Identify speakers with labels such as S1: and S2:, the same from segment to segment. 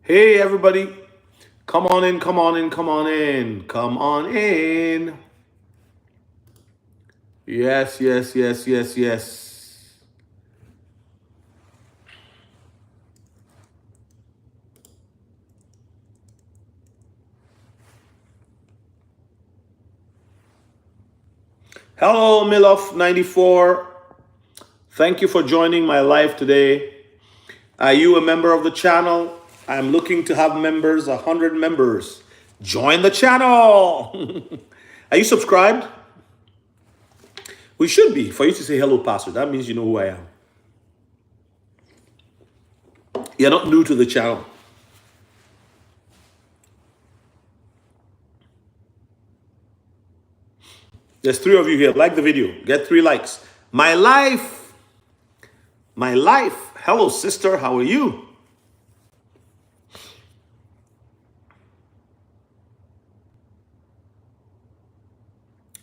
S1: Hey, everybody. Come on in, come on in, come on in, come on in. Yes, yes, yes, yes, yes. Hello, Milof94. Thank you for joining my live today. Are you a member of the channel? I'm looking to have members, 100 members. Join the channel. Are you subscribed? We should be, for you to say hello, Pastor. That means you know who I am. You're not new to the channel. There's 3 of you here. Like the video. Get 3 likes. My life. My life. Hello, sister. How are you?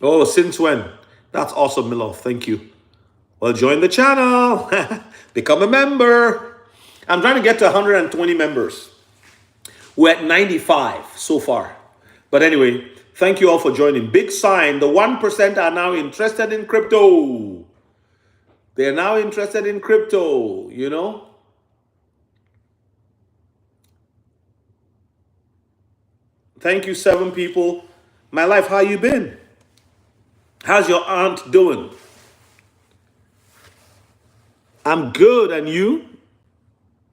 S1: Oh, since when? That's awesome, Milof. Thank you. Well, join the channel. Become a member. I'm trying to get to 120 members. We're at 95 so far. But anyway, thank you all for joining. Big sign. The 1% are now interested in crypto. They're now interested in crypto, you know? Thank you, 7 people. My life, how you been? How's your aunt doing? I'm good, and you?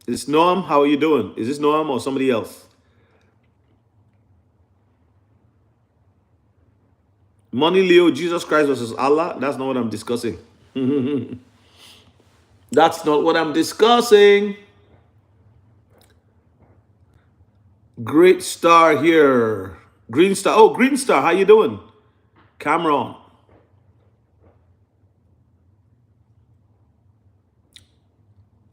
S1: It's Noam. How are you doing? Is this Noam or somebody else? Money, Leo, Jesus Christ versus Allah? That's not what I'm discussing. That's not what I'm discussing. Great star here. Green star. Oh, Green Star. How you doing? Cameron.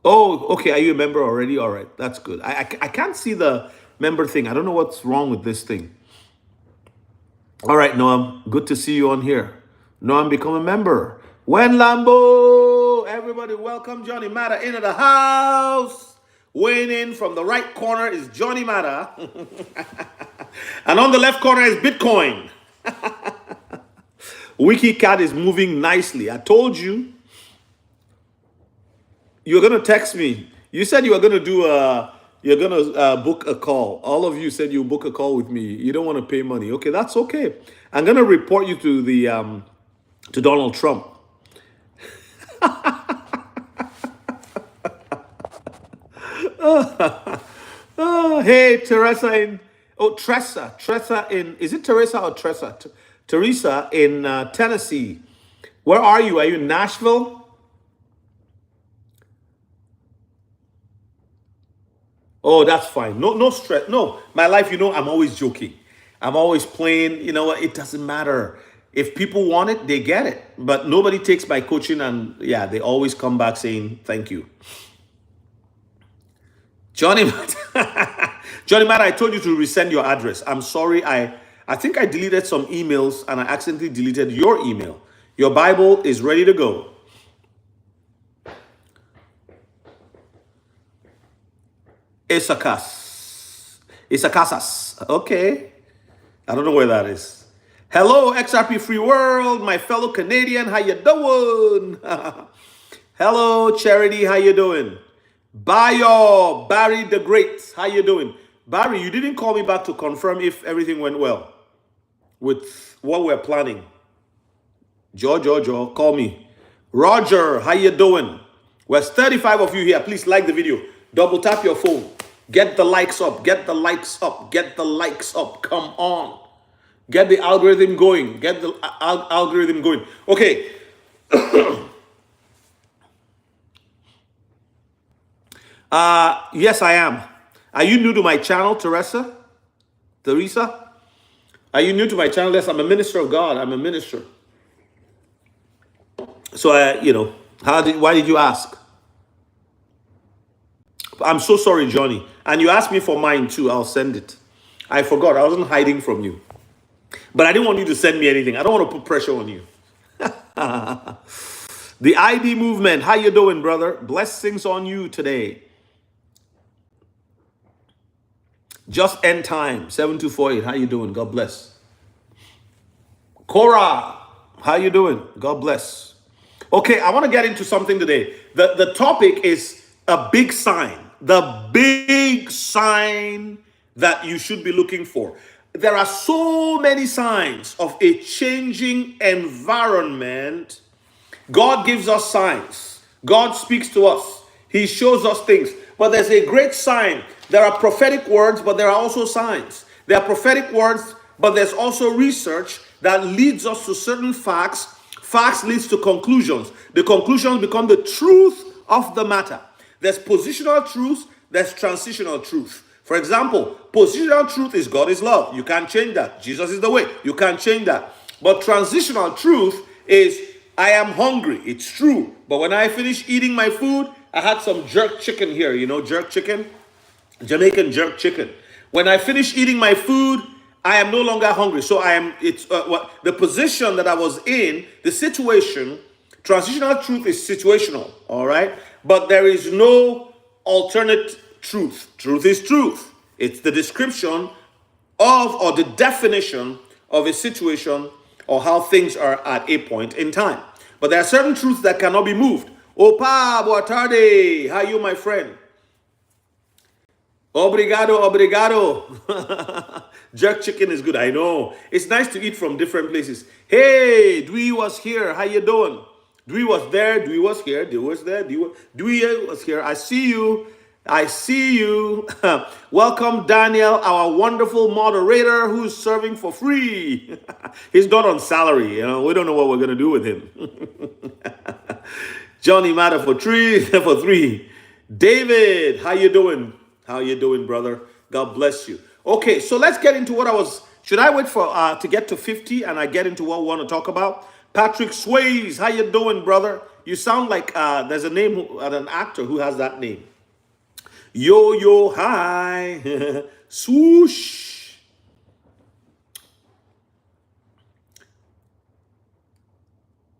S1: Oh, okay. Are you a member already? All right. That's good. I can't see the member thing. I don't know what's wrong with this thing. All right, Noam. Good to see you on here. Noam, become a member. When Lambo. Everybody, welcome Johnny Matter into the house. Weighing in from the right corner is Johnny Matter. And on the left corner is Bitcoin. Wiki Cat is moving nicely. I told you. You're going to text me. You said you were going to do you're going to book a call. All of you said you'll book a call with me. You don't want to pay money. Okay, that's okay. I'm going to report you to the to Donald Trump. Hey, Teresa in Tressa in, is it Teresa or Tressa? Teresa in Tennessee. Where are you? Are you in Nashville? Oh, that's fine. No stress. No, my life, you know, I'm always joking. I'm always playing. You know, it doesn't matter. If people want it, they get it. But nobody takes my coaching, and yeah, they always come back saying thank you. Johnny Matt, Johnny Matt, I told you to resend your address. I'm sorry. I think I deleted some emails and I accidentally deleted your email. Your Bible is ready to go. Isakasas. Okay. I don't know where that is. Hello, XRP Free World, my fellow Canadian. How you doing? Hello, Charity. How you doing? Bayo, Barry the Great. How you doing? Barry, you didn't call me back to confirm if everything went well with what we're planning. Joe, call me. Roger, how you doing? There's 35 of you here. Please like the video. Double tap your phone. Get the likes up. Get the likes up. Get the likes up. Come on. Get the algorithm going. Get the algorithm going. Okay. Yes, I am. Are you new to my channel, Teresa? Are you new to my channel? Yes, I'm a minister of God. I'm a minister. So, you know, why did you ask? I'm so sorry, Johnny. And you asked me for mine too. I'll send it. I forgot. I wasn't hiding from you. But I didn't want you to send me anything. I don't want to put pressure on you. The ID movement, how you doing, brother? Blessings on you today. Just end time, 7248, how you doing? God bless. Cora, how you doing? God bless. Okay, I want to get into something today. The topic is a big sign. The big sign that you should be looking for. There are so many signs of a changing environment. God gives us signs. God speaks to us. He shows us things. But there's a great sign. There are prophetic words, but there are also signs. There are prophetic words, but there's also research that leads us to certain facts. Facts leads to conclusions. The conclusions become the truth of the matter. There's positional truth, there's transitional truth. For example, positional truth is God is love. You can't change that. Jesus is the way. You can't change that. But transitional truth is I am hungry. It's true. But when I finish eating my food, I had some jerk chicken here. You know, jerk chicken? Jamaican jerk chicken. When I finish eating my food, I am no longer hungry. So the position that I was in, the situation, transitional truth is situational, all right? But there is no alternate truth. Truth is truth. It's the description of or the definition of a situation or how things are at a point in time. But there are certain truths that cannot be moved. Opa, boa tarde. How are you, my friend? Obrigado, obrigado. Jerk chicken is good, I know. It's nice to eat from different places. Hey, Dwee was here. How you doing? Dwee was there. Dwee was here. Dwee was there. Dwee was here. I see you. I see you. Welcome, Daniel, our wonderful moderator who's serving for free. He's not on salary. You know, we don't know what we're going to do with him. Johnny Matter for three. David, how you doing? How you doing, brother? God bless you. Okay, so let's get into what I was. Should I wait for to get to 50 and I get into what we want to talk about? Patrick Swayze, how you doing, brother? You sound like there's a name, an actor who has that name. Yo, yo, hi. Swoosh.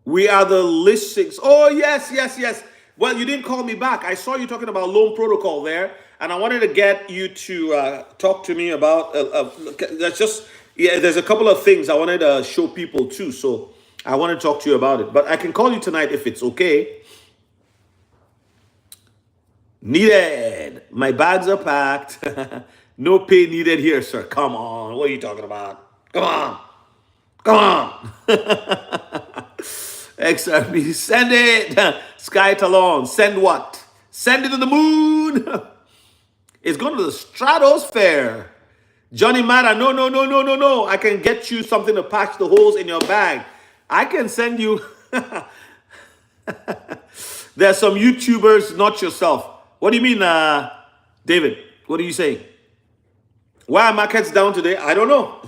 S1: We are the listings. Oh, yes, yes, yes. Well, you didn't call me back. I saw you talking about loan protocol there, and I wanted to get you to talk to me about. There's a couple of things I wanted to show people too, so I want to talk to you about it. But I can call you tonight if it's okay. Needed. My bags are packed. No pay needed here, sir. Come on. What are you talking about? Come on. Come on. XRP, send it. Sky Talon, send what? Send it to the moon. It's going to the stratosphere. Johnny Mata, no. I can get you something to patch the holes in your bag. I can send you. There's some YouTubers, not yourself. What do you mean, David? What are you saying? Why are markets down today? I don't know.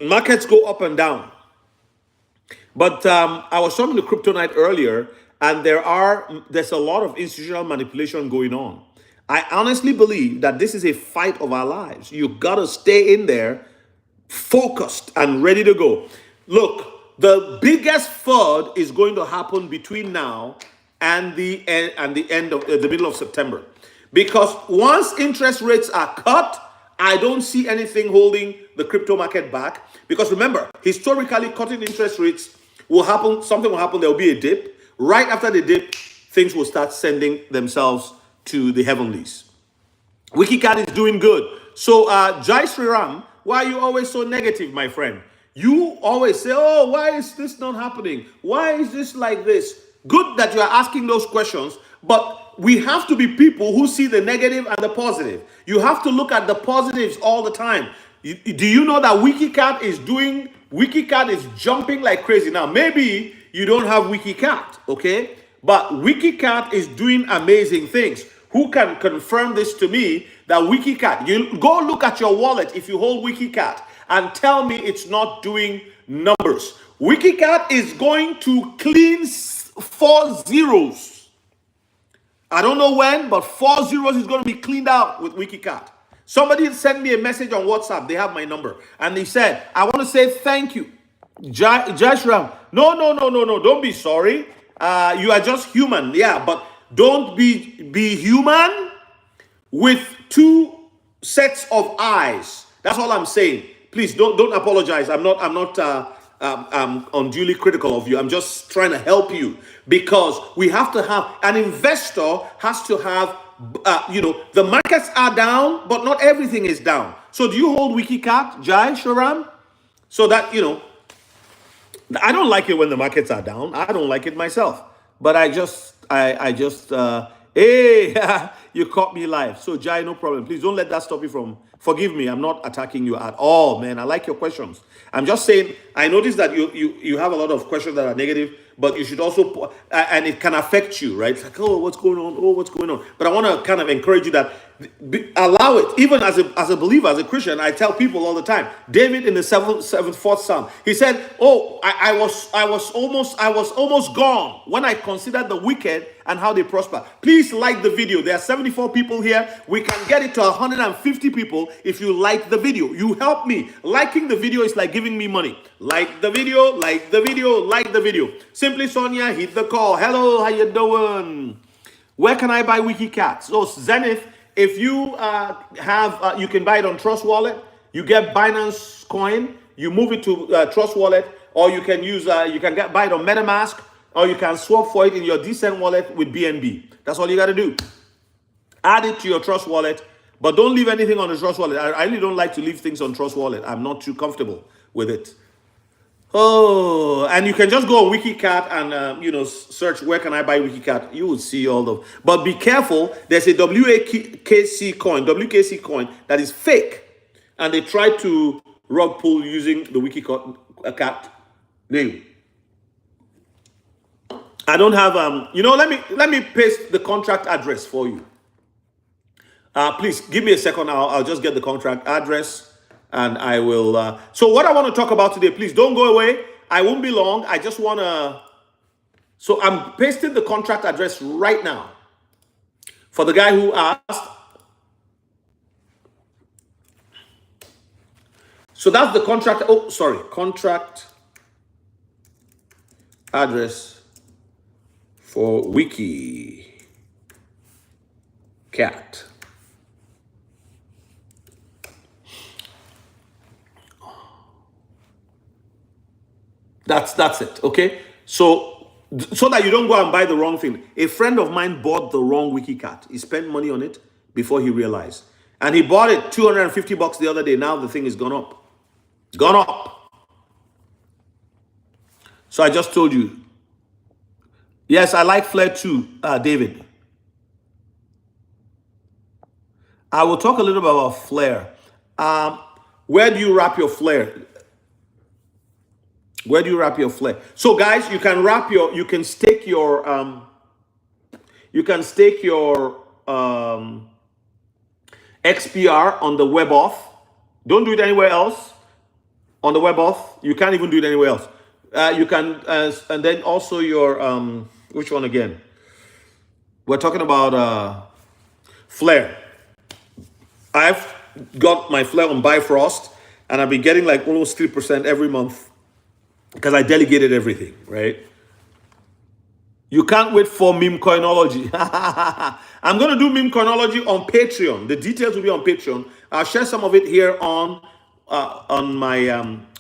S1: Markets go up and down. But I was talking to Crypto Night earlier, and there's a lot of institutional manipulation going on. I honestly believe that this is a fight of our lives. You gotta stay in there, focused and ready to go. Look, the biggest FUD is going to happen between now and the end of the middle of September, because once interest rates are cut, I don't see anything holding the crypto market back. Because remember, historically, cutting interest rates will happen. Something will happen. There will be a dip. Right after the dip, things will start sending themselves to the heavenlies. Wiki Cat is doing good. So, Jai Sriram, why are you always so negative, my friend? You always say, oh, why is this not happening? Why is this like this? Good that you are asking those questions, but we have to be people who see the negative and the positive. You have to look at the positives all the time. Do you know that Wiki Cat is jumping like crazy? Now, maybe you don't have Wiki Cat, okay? But Wiki Cat is doing amazing things. Who can confirm this to me that Wiki Cat, you go look at your wallet if you hold Wiki Cat and tell me it's not doing numbers. Wiki Cat is going to clean 4 zeros. I don't know when, but 4 zeros is going to be cleaned out with Wiki Cat. Somebody sent me a message on WhatsApp. They have my number. And they said, I want to say thank you. Joshua, no. Don't be sorry. You are just human. Yeah, but don't be human with two sets of eyes. That's all I'm saying. Please don't apologize. I'm not unduly critical of you. I'm just trying to help you because we have to have an investor has to have the markets are down, but not everything is down. So do you hold Wiki Cat, Jai Sharam? So that I don't like it when the markets are down. I don't like it myself. But hey, you caught me live. So Jai, no problem. Please don't let that stop you from, forgive me. I'm not attacking you at all, man. I like your questions. I'm just saying, I noticed that you have a lot of questions that are negative, but you should also, and it can affect you, right? It's like, oh, what's going on? Oh, what's going on? But I want to kind of encourage you that allow it. Even as a believer, as a Christian, I tell people all the time. David in the fourth Psalm, he said, "Oh, I was almost gone when I considered the wicked and how they prosper." Please like the video. There are 74 people here. We can get it to 150 people if you like the video. You help me. Liking the video is like giving me money. Like the video, like the video, like the video. Simply Sonia, hit the call. Hello, how you doing? Where can I buy Wiki Cat? So Zenith, if you you can buy it on Trust Wallet. You get Binance Coin. You move it to Trust Wallet, or you can use buy it on MetaMask, or you can swap for it in your Decent wallet with BNB. That's all you got to do. Add it to your Trust Wallet, but don't leave anything on the Trust Wallet. I really don't like to leave things on Trust Wallet. I'm not too comfortable with it. Oh, and you can just go on WikiCat and search where can I buy WikiCat. You will see all of. But be careful. There's a WKC coin that is fake, and they try to rug pull using the WikiCat name. I don't have Let me paste the contract address for you. Please give me a second. I'll just get the contract address. And I will, so what I want to talk about today, please don't go away. I won't be long. I just want to, so I'm pasting the contract address right now for the guy who asked. So that's the contract, contract address for Wiki Cat. That's it, okay? So that you don't go and buy the wrong thing. A friend of mine bought the wrong Wiki Cat. He spent money on it before he realized. And he bought it $250 the other day. Now the thing is gone up. Gone up. So I just told you. Yes, I like Flare too, David. I will talk a little bit about Flare. Where do you wrap your Flare? Where do you wrap your Flare? So guys, you can stake your XPR on the web off. Don't do it anywhere else. On the web off, you can't even do it anywhere else. You can, and then also your which one again? We're talking about Flare. I've got my Flare on Bifrost, and I've been getting like almost 3% every month. Because I delegated everything, right? You can't wait for meme coinology. I'm going to do meme coinology on Patreon. The details will be on Patreon. I'll share some of it here on my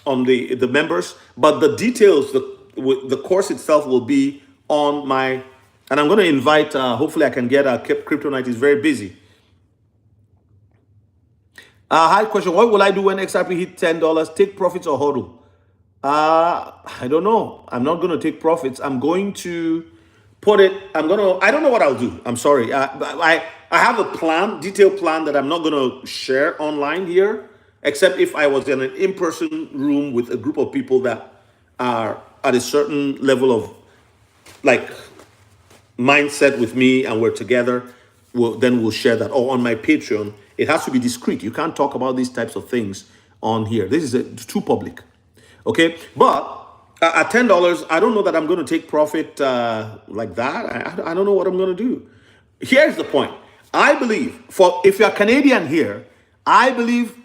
S1: on the members, but the details, the course itself will be on my. And I'm going to invite. Hopefully, I can get Crypto Night. Is very busy. Hi, question. What will I do when XRP hit $10? Take profits or hodl? I don't know. I'm not going to take profits. I'm going to put it, I don't know what I'll do. I'm sorry. I have a plan, detailed plan that I'm not going to share online here, except if I was in an in-person room with a group of people that are at a certain level of like mindset with me and we're together. Then we'll share that. Or on my Patreon, it has to be discreet. You can't talk about these types of things on here. This is too public. Okay, but at $10, I don't know that I'm going to take profit like that. I don't know what I'm going to do. Here's the point. I believe, if you're Canadian here, I believe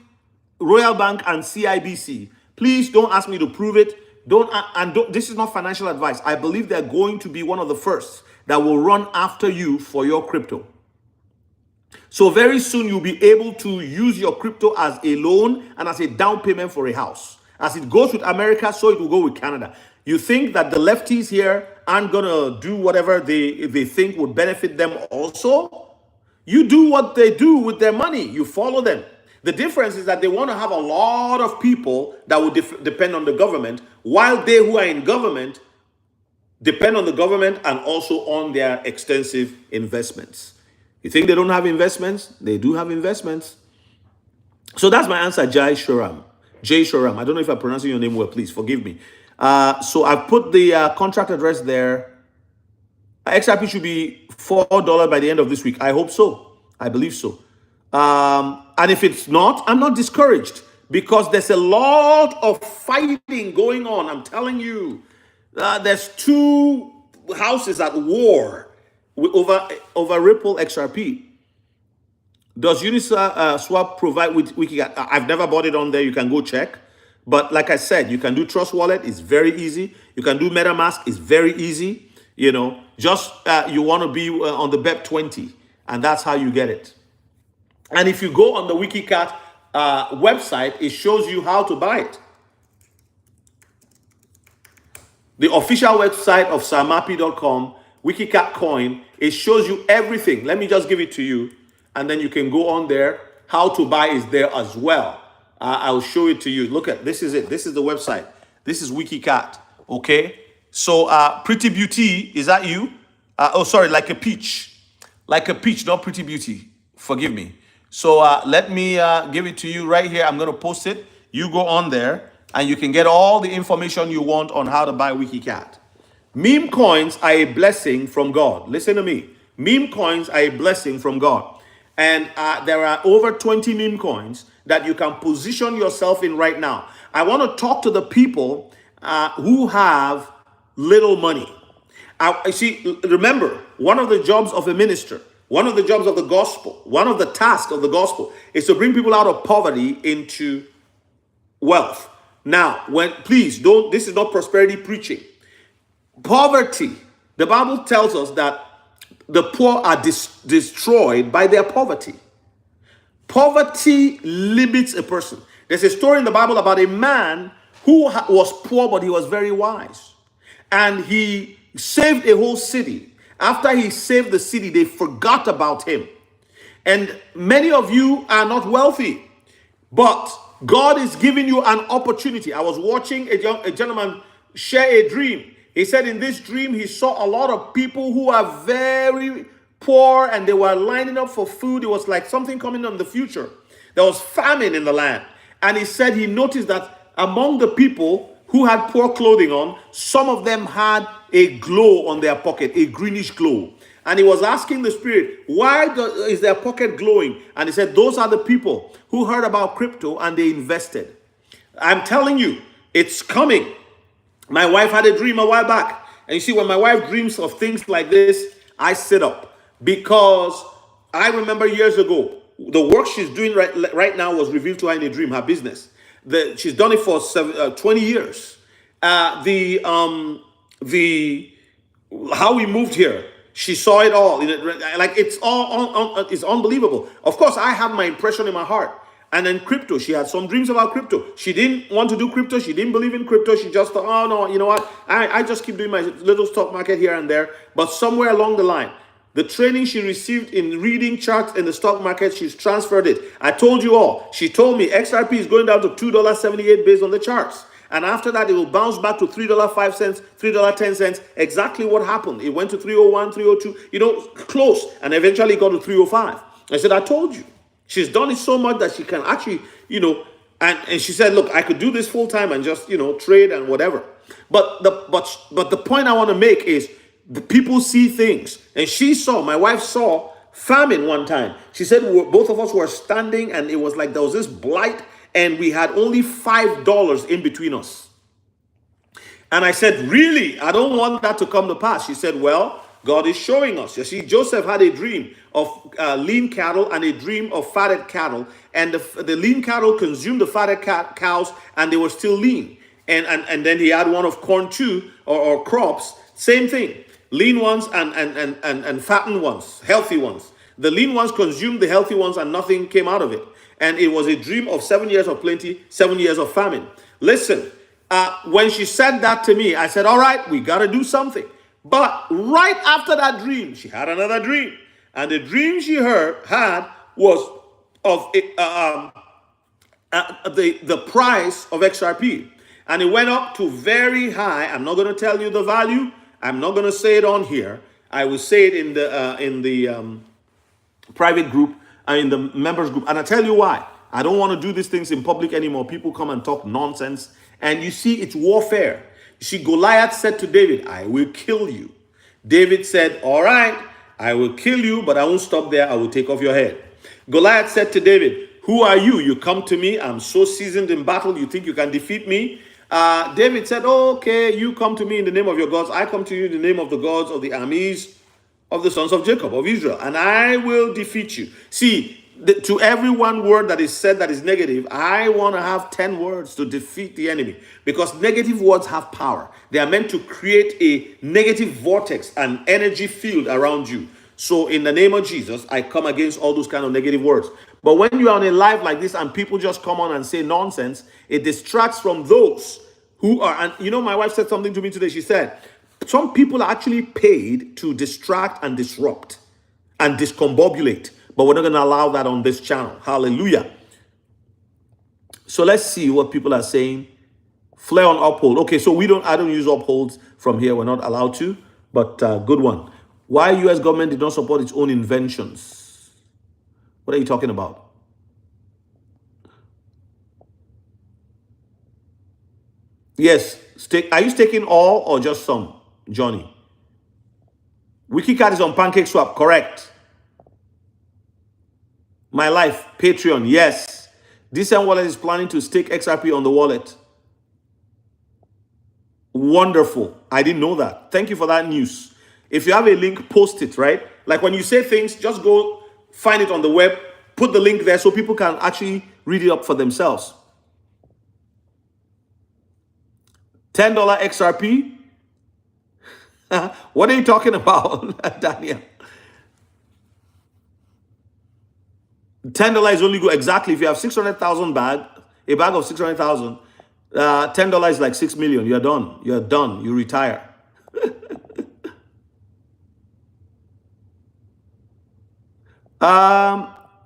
S1: Royal Bank and CIBC, please don't ask me to prove it. Don't, this is not financial advice. I believe they're going to be one of the first that will run after you for your crypto. So very soon you'll be able to use your crypto as a loan and as a down payment for a house. As it goes with America, so it will go with Canada. You think that the lefties here aren't gonna do whatever they think would benefit them also? You do what they do with their money. You follow them. The difference is that they want to have a lot of people that will depend on the government, while they who are in government depend on the government and also on their extensive investments. You think they don't have investments? They do have investments. So that's my answer, Jai Shoram. Jay Shoram. I don't know if I'm pronouncing your name well. Please forgive me. So I've put the contract address there. XRP should be $4 by the end of this week. I hope so. I believe so. And if it's not, I'm not discouraged, because there's a lot of fighting going on. I'm telling you, there's two houses at war over Ripple XRP. Does Uniswap provide with Wiki Cat? I've never bought it on there. You can go check. But like I said, you can do Trust Wallet. It's very easy. You can do MetaMask. It's very easy. You know, just you want to be on the BEP20, and that's how you get it. And if you go on the Wiki Cat website, it shows you how to buy it. The official website of samapi.com, WikiCat Coin, it shows you everything. Let me just give it to you, and then you can go on there. How to buy is there as well. I'll show it to you. Look at this. Is it? This is the website. This is WikiCat. Okay. So, Pretty Beauty, is that you? Oh, sorry, like a peach, not Pretty Beauty. Forgive me. So let me give it to you right here. I'm going to post it. You go on there, and you can get all the information you want on how to buy WikiCat. Meme coins are a blessing from God. Listen to me. Meme coins are a blessing from God. And there are over 20 meme coins that you can position yourself in right now. I want to talk to the people who have little money. See, remember, one of the jobs of a minister, one of the jobs of the gospel, one of the tasks of the gospel is to bring people out of poverty into wealth. Now, please don't, this is not prosperity preaching. Poverty, the Bible tells us that the poor are destroyed by their poverty. Poverty limits a person. There's a story in the Bible about a man who was poor, but he was very wise. And he saved a whole city. After he saved the city, they forgot about him. And many of you are not wealthy, but God is giving you an opportunity. I was watching a gentleman share a dream. He said in this dream, he saw a lot of people who are very poor and they were lining up for food. It was like something coming in the future. There was famine in the land. And he said he noticed that among the people who had poor clothing on, some of them had a glow on their pocket, a greenish glow. And he was asking the spirit, why is their pocket glowing? And he said, those are the people who heard about crypto and they invested. I'm telling you, it's coming. My wife had a dream a while back. And you see, when my wife dreams of things like this, I sit up. Because I remember years ago, the work she's doing right now was revealed to her in a dream, her business. She's done it for 20 years. How we moved here, she saw it all. Like it's all it's unbelievable. Of course, I have my impression in my heart. And then crypto, she had some dreams about crypto. She didn't want to do crypto. She didn't believe in crypto. She just thought, oh no, you know what? I just keep doing my little stock market here and there. But somewhere along the line, the training she received in reading charts in the stock market, she's transferred it. I told you all. She told me XRP is going down to $2.78 based on the charts. And after that, it will bounce back to $3.05, $3.10. Exactly what happened. It went to 301, 302, close. And eventually got to 305. I said, I told you. She's done it so much that she can actually, and she said, look, I could do this full time and just, trade and whatever. But the point I want to make is the people see things. And my wife saw famine one time. She said both of us were standing and it was like there was this blight and we had only $5 in between us. And I said, really? I don't want that to come to pass. She said, well, God is showing us. You see, Joseph had a dream of lean cattle and a dream of fatted cattle. And the lean cattle consumed the fatted cows and they were still lean. and then he had one of corn too, or crops. Same thing. Lean ones and fattened ones, healthy ones. The lean ones consumed the healthy ones and nothing came out of it. And it was a dream of 7 years of plenty, 7 years of famine. Listen, when she said that to me, I said, all right, we got to do something. But right after that dream, she had another dream. And the dream she had was of the price of XRP. And it went up to very high. I'm not going to tell you the value. I'm not going to say it on here. I will say it in the private group and in the members group. And I tell you why. I don't want to do these things in public anymore. People come and talk nonsense. And you see, it's warfare. You see, Goliath said to David, I will kill you. David said, all right, I will kill you, but I won't stop there. I will take off your head. Goliath said to David, who are you? You come to me. I'm so seasoned in battle. You think you can defeat me? David said, oh, okay, you come to me in the name of your gods. I come to you in the name of the gods of the armies of the sons of Jacob, of Israel, and I will defeat you. See, to every one word that is said that is negative, I want to have 10 words to defeat the enemy, because negative words have power. They are meant to create a negative vortex and energy field around you. So in the name of Jesus, I come against all those kind of negative words. But when you are on a live like this and people just come on and say nonsense, it distracts from those who are, and you know, my wife said something to me today. She said, some people are actually paid to distract and disrupt and discombobulate, but we're not going to allow that on this channel. Hallelujah. So let's see what people are saying. Flare on uphold. Okay, so I don't use upholds from here. We're not allowed to, but good one. Why U.S. government did not support its own inventions? What are you talking about? Yes, are you staking all or just some, Johnny? Wiki Cat is on PancakeSwap, correct. My Life, Patreon, yes. Decent Wallet is planning to stake XRP on the wallet. Wonderful. I didn't know that. Thank you for that news. If you have a link, post it, right? Like when you say things, just go find it on the web, put the link there so people can actually read it up for themselves. $10 XRP? What are you talking about, Daniel? $10 is only good. Exactly. If you have 600,000 bag, a bag of 600,000, $10 is like 6 million. You're done. You're done. You retire.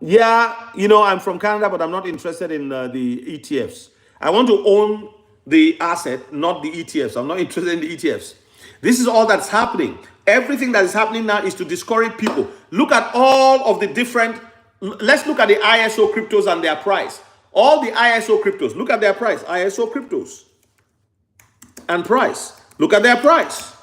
S1: Yeah, you know, I'm from Canada, but I'm not interested in the ETFs. I want to own the asset, not the ETFs. I'm not interested in the ETFs. This is all that's happening. Everything that is happening now is to discourage people. Look at all of the different, let's look at the ISO cryptos and their price. All the ISO cryptos, look at their price. ISO cryptos and price. Look at their price.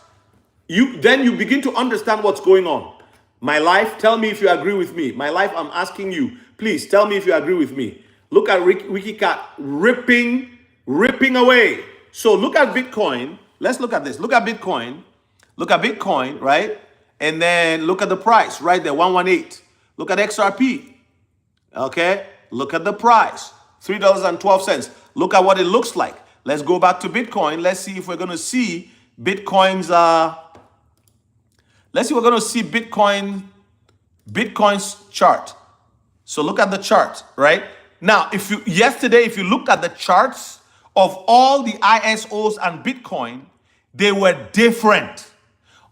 S1: Then you begin to understand what's going on. My Life, tell me if you agree with me. My Life, I'm asking you, please tell me if you agree with me. Look at Wiki Cat ripping away. So look at Bitcoin. Let's look at this. Look at Bitcoin. Look at Bitcoin, right? And then look at the price right there, 118. Look at XRP. Okay? Look at the price, $3.12. Look at what it looks like. Let's go back to Bitcoin. Let's see if we're going to see Bitcoin's let's see, we're going to see Bitcoin's chart. So look at the chart, right? Now, if you looked at the charts of all the ISOs and Bitcoin, they were different.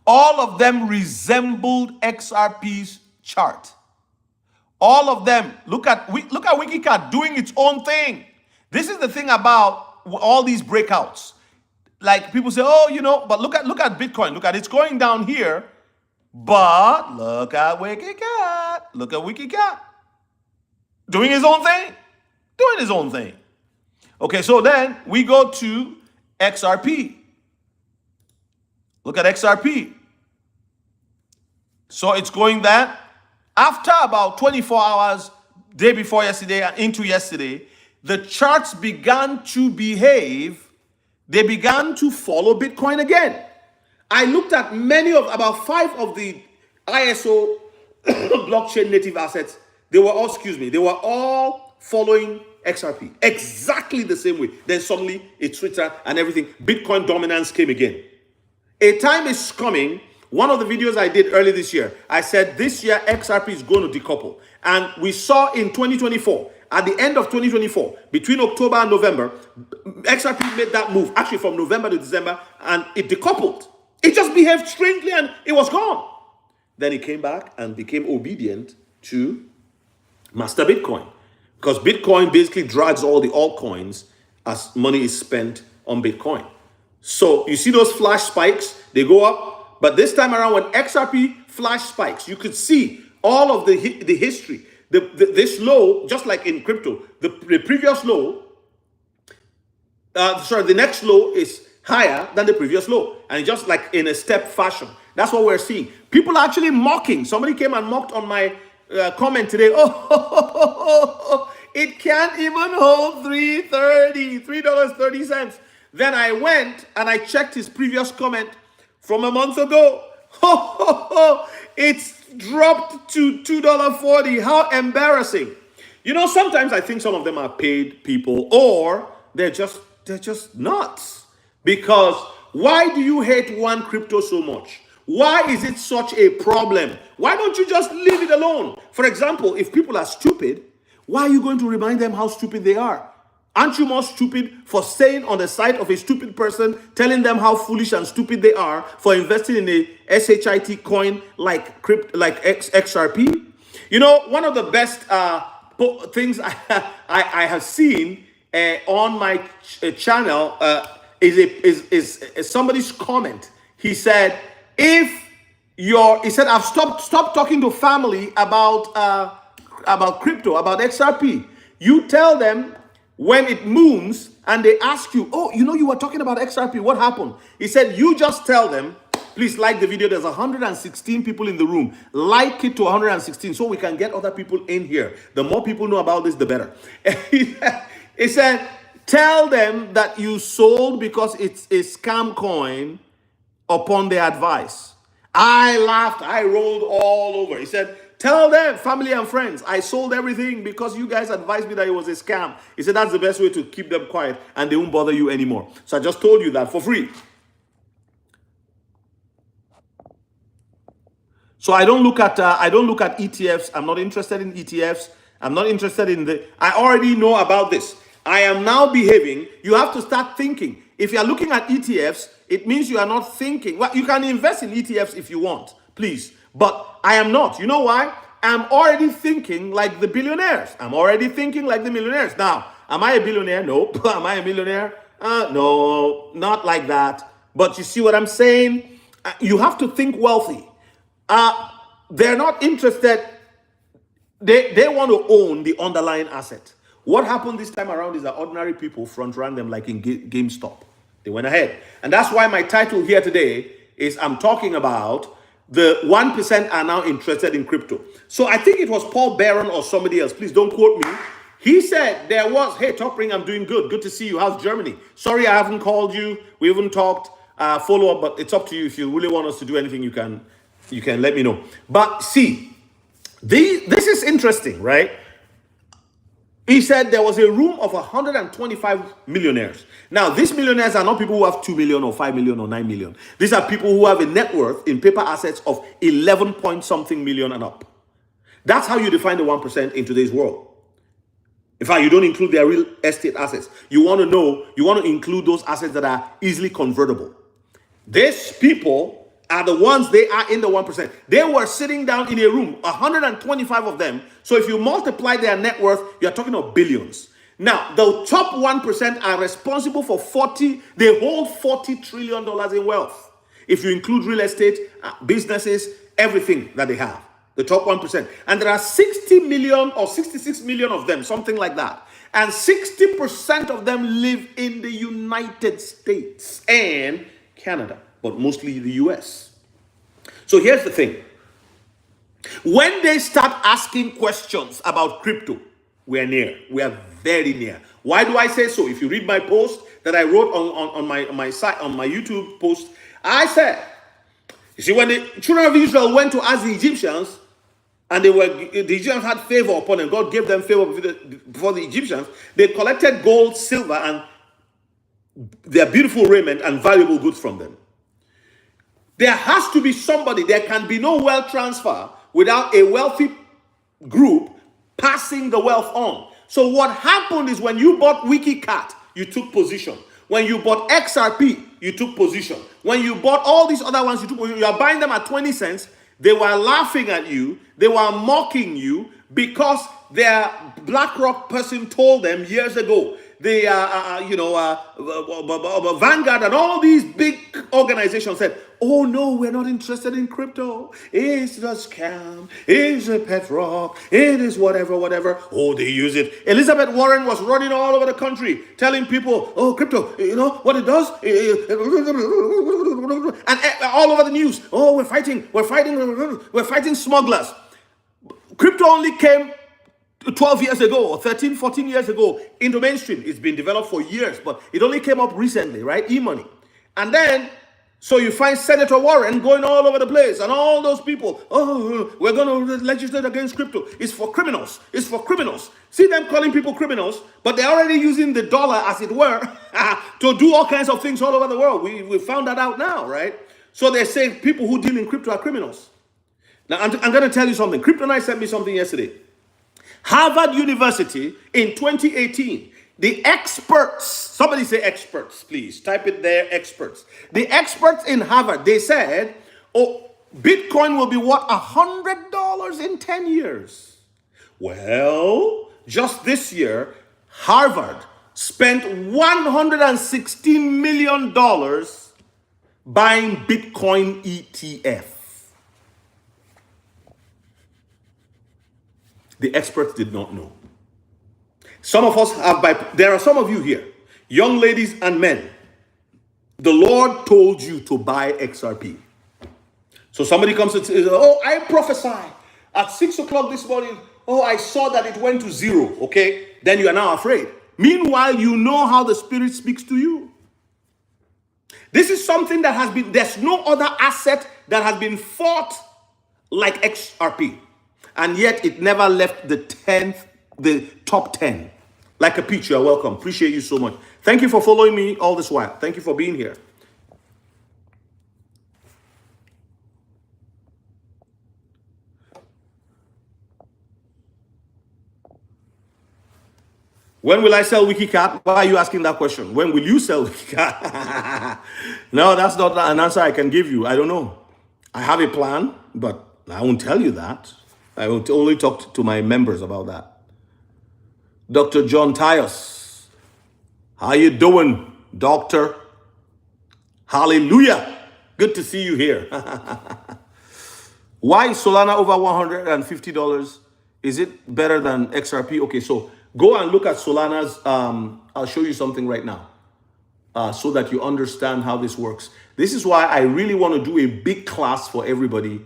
S1: All of them resembled XRP's chart. All of them. Look at Wiki Cat doing its own thing. This is the thing about all these breakouts. Like people say, oh, you know, but look at Bitcoin. Look at it's going down here. But look at Wiki Cat. Look at Wiki Cat. Doing his own thing. Doing his own thing. Okay, so then we go to XRP. Look at XRP. So it's going that. After about 24 hours, day before yesterday and into yesterday, the charts began to behave. They began to follow Bitcoin again. I looked at about 5 of the ISO blockchain native assets. They were all following XRP. Exactly the same way. Then suddenly it switched out and everything. Bitcoin dominance came again. A time is coming. One of the videos I did early this year, I said this year XRP is going to decouple. And we saw in 2024, at the end of 2024, between October and November, XRP made that move, actually from November to December, and it decoupled. It just behaved strangely and it was gone. Then it came back and became obedient to Master Bitcoin. Because Bitcoin basically drags all the altcoins as money is spent on Bitcoin. So you see those flash spikes, they go up. But this time around, when XRP flash spikes, you could see all of the history. This low, just like in crypto, the previous low, the next low is higher than the previous low. And just like in a step fashion. That's what we're seeing. People are actually mocking. Somebody came and mocked on my comment today. It can't even hold $3.30. Then I went and I checked his previous comment from a month ago. It's dropped to $2.40. How embarrassing. You know, sometimes I think some of them are paid people or they're just nuts. Because why do you hate one crypto so much? Why is it such a problem? Why don't you just leave it alone? For example, if people are stupid, why are you going to remind them how stupid they are? Aren't you more stupid for staying on the side of a stupid person, telling them how foolish and stupid they are for investing in a SHIT coin like XRP? You know, one of the best things I have seen on my channel is somebody's comment. He said, I've stopped talking to family about crypto, about XRP. You tell them when it moves and they ask you, oh, you know, you were talking about XRP. What happened? He said, you just tell them, please like the video. There's 116 people in the room. Like it to 116 so we can get other people in here. The more people know about this, the better. He said, tell them that you sold because it's a scam coin upon their advice. I laughed. I rolled all over. He said, tell them, family and friends, I sold everything because you guys advised me that it was a scam. He said that's the best way to keep them quiet and they won't bother you anymore. So I just told you that for free. So I don't look at ETFs. I'm not interested in ETFs. I'm not interested in I already know about this. I am now behaving. You have to start thinking. If you are looking at ETFs, it means you are not thinking. Well, you can invest in ETFs if you want, please. But I am not. You know why? I'm already thinking like the billionaires. I'm already thinking like the millionaires. Now, am I a billionaire? No. Am I a millionaire? No, not like that. But you see what I'm saying? You have to think wealthy. They're not interested. They want to own the underlying asset. What happened this time around is that ordinary people front ran them like in GameStop. They went ahead. And that's why my title here today is I'm talking about the 1% are now interested in crypto. So I think it was Paul Barron or somebody else. Please don't quote me. He said there was, hey, Top Ring, I'm doing good. Good to see you. How's Germany? Sorry, I haven't called you. We haven't talked. Follow up, but it's up to you. If you really want us to do anything, you can let me know. But see, this is interesting, right? He said there was a room of 125 millionaires. Now, these millionaires are not people who have 2 million or 5 million or 9 million. These are people who have a net worth in paper assets of 11 point something million and up. That's how you define the 1% in today's world. In fact, you don't include their real estate assets. You want to include those assets that are easily convertible. These people are the ones, they are in the 1%. They were sitting down in a room, 125 of them. So if you multiply their net worth, you're talking of billions. Now, the top 1% are responsible for they hold $40 trillion in wealth. If you include real estate, businesses, everything that they have, the top 1%. And there are 60 million or 66 million of them, something like that. And 60% of them live in the United States and Canada, but mostly the US. So here's the thing. When they start asking questions about crypto, we're near. We are very near. Why do I say so? If you read my post that I wrote on my site, on my YouTube post, I said, you see, when the children of Israel went to ask the Egyptians, and the Egyptians had favor upon them. God gave them favor before the Egyptians. They collected gold, silver, and their beautiful raiment and valuable goods from them. There has to be somebody. There can be no wealth transfer without a wealthy group passing the wealth on. So what happened is when you bought Wiki Cat, you took position. When you bought XRP, you took position. When you bought all these other ones, you took position. You are buying them at 20 cents. They were laughing at you. They were mocking you because their BlackRock person told them years ago. The Vanguard and all these big organizations said, "Oh no, we're not interested in crypto. It's a scam. It's a pet rock. It is whatever. Oh, they use it." Elizabeth Warren was running all over the country telling people, "Oh, crypto, you know what it does?" And all over the news, "Oh, we're fighting smugglers." Crypto only came 12 years ago or 13, 14 years ago into mainstream. It's been developed for years, but it only came up recently, right? E-money. And then, so you find Senator Warren going all over the place and all those people, "Oh, we're going to legislate against crypto. It's for criminals. It's for criminals." See them calling people criminals, but they're already using the dollar, as it were, to do all kinds of things all over the world. We found that out now, right? So they're saying people who deal in crypto are criminals. Now, I'm going to tell you something. Kryptonite sent me something yesterday. Harvard University in 2018, the experts, somebody say experts, please, type it there, experts. The experts in Harvard, they said, "Oh, Bitcoin will be worth $100 in 10 years. Well, just this year, Harvard spent $116 million buying Bitcoin ETF. The experts did not know. Some of us have, there are some of you here, young ladies and men. The Lord told you to buy XRP. So somebody comes and says, "Oh, I prophesy at 6 o'clock this morning. Oh, I saw that it went to zero." Okay, then you are now afraid. Meanwhile, you know how the Spirit speaks to you. This is something that has been, there's no other asset that has been fought like XRP. And yet it never left the top 10. Like a peach, you're welcome. Appreciate you so much. Thank you for following me all this while. Thank you for being here. When will I sell Wiki Cat? Why are you asking that question? When will you sell Wiki Cat? No, that's not an answer I can give you. I don't know. I have a plan, but I won't tell you that. I will only talk to my members about that. Dr. John Tyus, how you doing, doctor? Hallelujah. Good to see you here. Why is Solana over $150? Is it better than XRP? Okay, so go and look at Solana's, I'll show you something right now so that you understand how this works. This is why I really want to do a big class for everybody.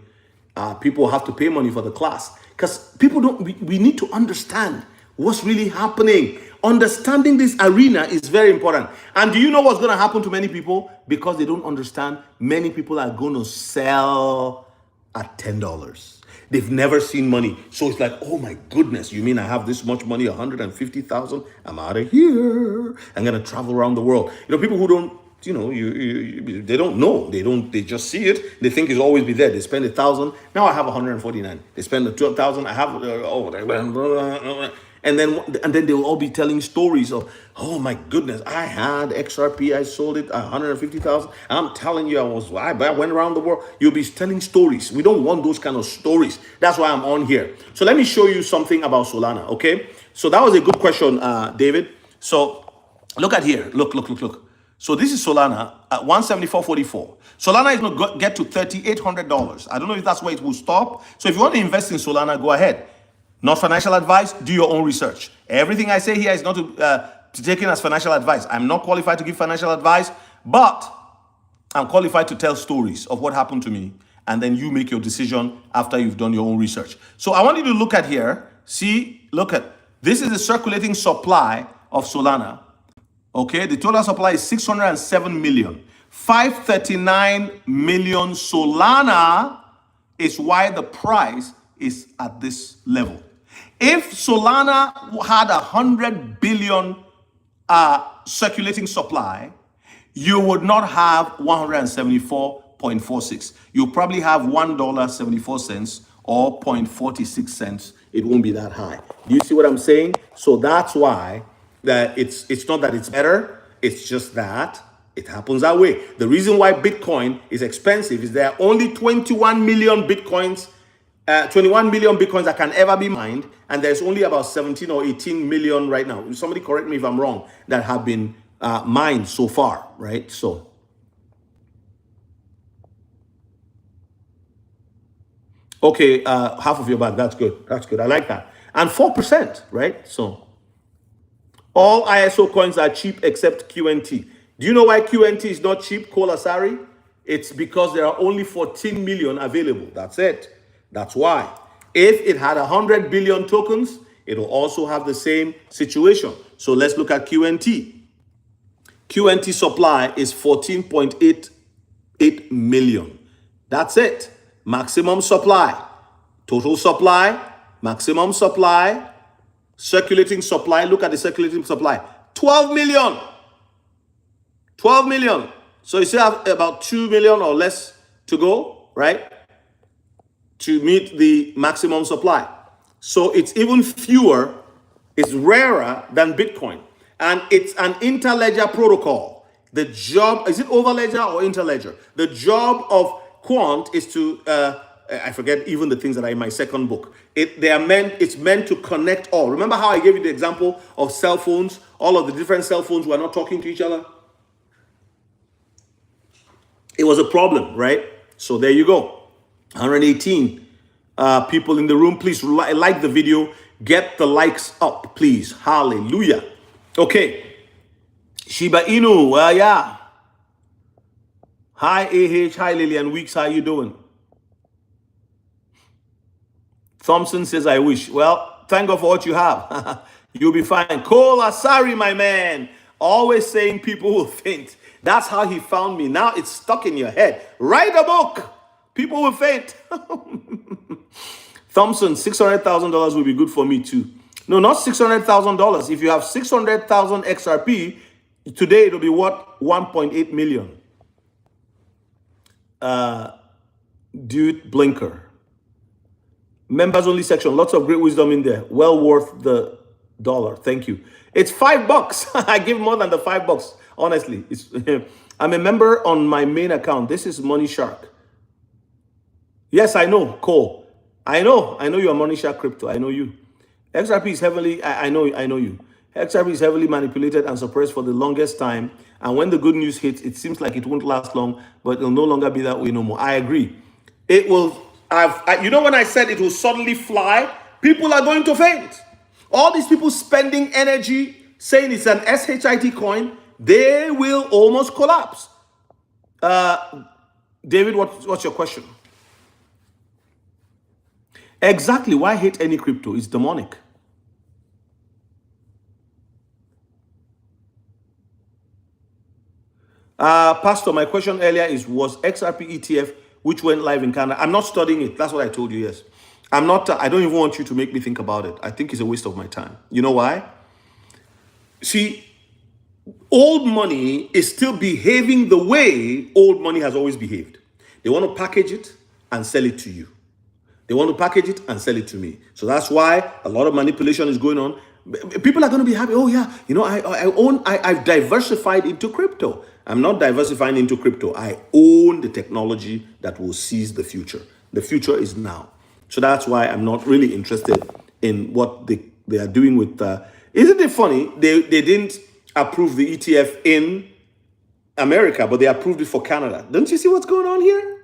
S1: People have to pay money for the class because people don't, we need to understand what's really happening. Understanding this arena is very important. And do you know what's going to happen to many people? Because they don't understand, many people are going to sell at $10. They've never seen money. So it's like, "Oh my goodness, you mean I have this much money, 150,000? I'm out of here. I'm going to travel around the world." You know, people who don't, you know, they don't know. They just see it. They think it's always be there. They spend 1,000. Now I have 149. They spend the 12,000. I have, and then they will all be telling stories of, "Oh my goodness, I had XRP, I sold it 150,000. I'm telling you, I went around the world." You'll be telling stories. We don't want those kind of stories. That's why I'm on here. So let me show you something about Solana. Okay. So that was a good question, David. So look at here. Look. So this is Solana at 174.44. Solana is going to get to $3,800. I don't know if that's where it will stop. So if you want to invest in Solana, go ahead. Not financial advice. Do your own research. Everything I say here is not to take in as financial advice. I'm not qualified to give financial advice, but I'm qualified to tell stories of what happened to me. And then you make your decision after you've done your own research. So I want you to look at here. See, look at, this is the circulating supply of Solana. Okay, the total supply is 607 million. 539 million Solana is why the price is at this level. If Solana had 100 billion circulating supply, you would not have 174.46. You'll probably have $1.74 or 0.46 cents. It won't be that high. Do you see what I'm saying? So that's why that it's not that it's better, it's just that it happens that way. The reason why Bitcoin is expensive is there are only 21 million Bitcoins 21 million Bitcoins that can ever be mined, and there's only about 17 or 18 million right now. Somebody correct me if I'm wrong, that have been mined so far, right? So, okay, half of your bag, that's good. That's good. I like that. And 4%, right? So, all ISO coins are cheap except QNT. Do you know why QNT is not cheap, Kolasari? It's because there are only 14 million available. That's it. That's why. If it had 100 billion tokens, it will also have the same situation. So let's look at QNT. QNT supply is 14.88 million. That's it. Maximum supply. Total supply, maximum supply, circulating supply. Look at the circulating supply. 12 million. 12 million. So you still have about 2 million or less to go, right? To meet the maximum supply. So it's even fewer, it's rarer than Bitcoin. And it's an interledger protocol. The job, is it overledger or interledger? The job of Quant is to, I forget even the things that are in my second book. It's meant to connect all. Remember how I gave you the example of cell phones? All of the different cell phones were not talking to each other? It was a problem, right? So there you go. 118 people in the room. Please like the video. Get the likes up, please. Hallelujah. Okay. Shiba Inu. Yeah. Hi, AH. Hi, Lillian Weeks. How you doing? Thompson says, I wish. Well, thank God for what you have. You'll be fine. Kola, sorry, my man. Always saying people will faint. That's how he found me. Now it's stuck in your head. Write a book. People will faint. Thompson, $600,000 will be good for me too. No, not $600,000. If you have 600,000 XRP, today it'll be what? 1.8 million. Dude, Blinker. Members only section. Lots of great wisdom in there. Well worth the dollar. Thank you. It's $5. I give more than the $5. Honestly, I'm a member on my main account. This is Money Shark. Yes, I know, Cole. I know you're Money Shark Crypto. I know you. XRP is heavily, I know you. XRP is heavily manipulated and suppressed for the longest time. And when the good news hits, it seems like it won't last long, but it'll no longer be that way no more. I agree. It will, you know when I said it will suddenly fly, people are going to faint. All these people spending energy saying it's an SHIT coin, they will almost collapse. David, what's your question? Exactly. Why hate any crypto? It's demonic. Pastor, my question earlier was XRP ETF, which went live in Canada. I'm not studying it. That's what I told you, yes. I don't even want you to make me think about it. I think it's a waste of my time. You know why? See, old money is still behaving the way old money has always behaved. They want to package it and sell it to you. They want to package it and sell it to me. So that's why a lot of manipulation is going on. People are going to be happy. Oh yeah, you know, I've diversified into crypto. I'm not diversifying into crypto. I own the technology that will seize the future. The future is now. So that's why I'm not really interested in what they are doing with. Isn't it funny? They didn't approve the ETF in America, but they approved it for Canada. Don't you see what's going on here?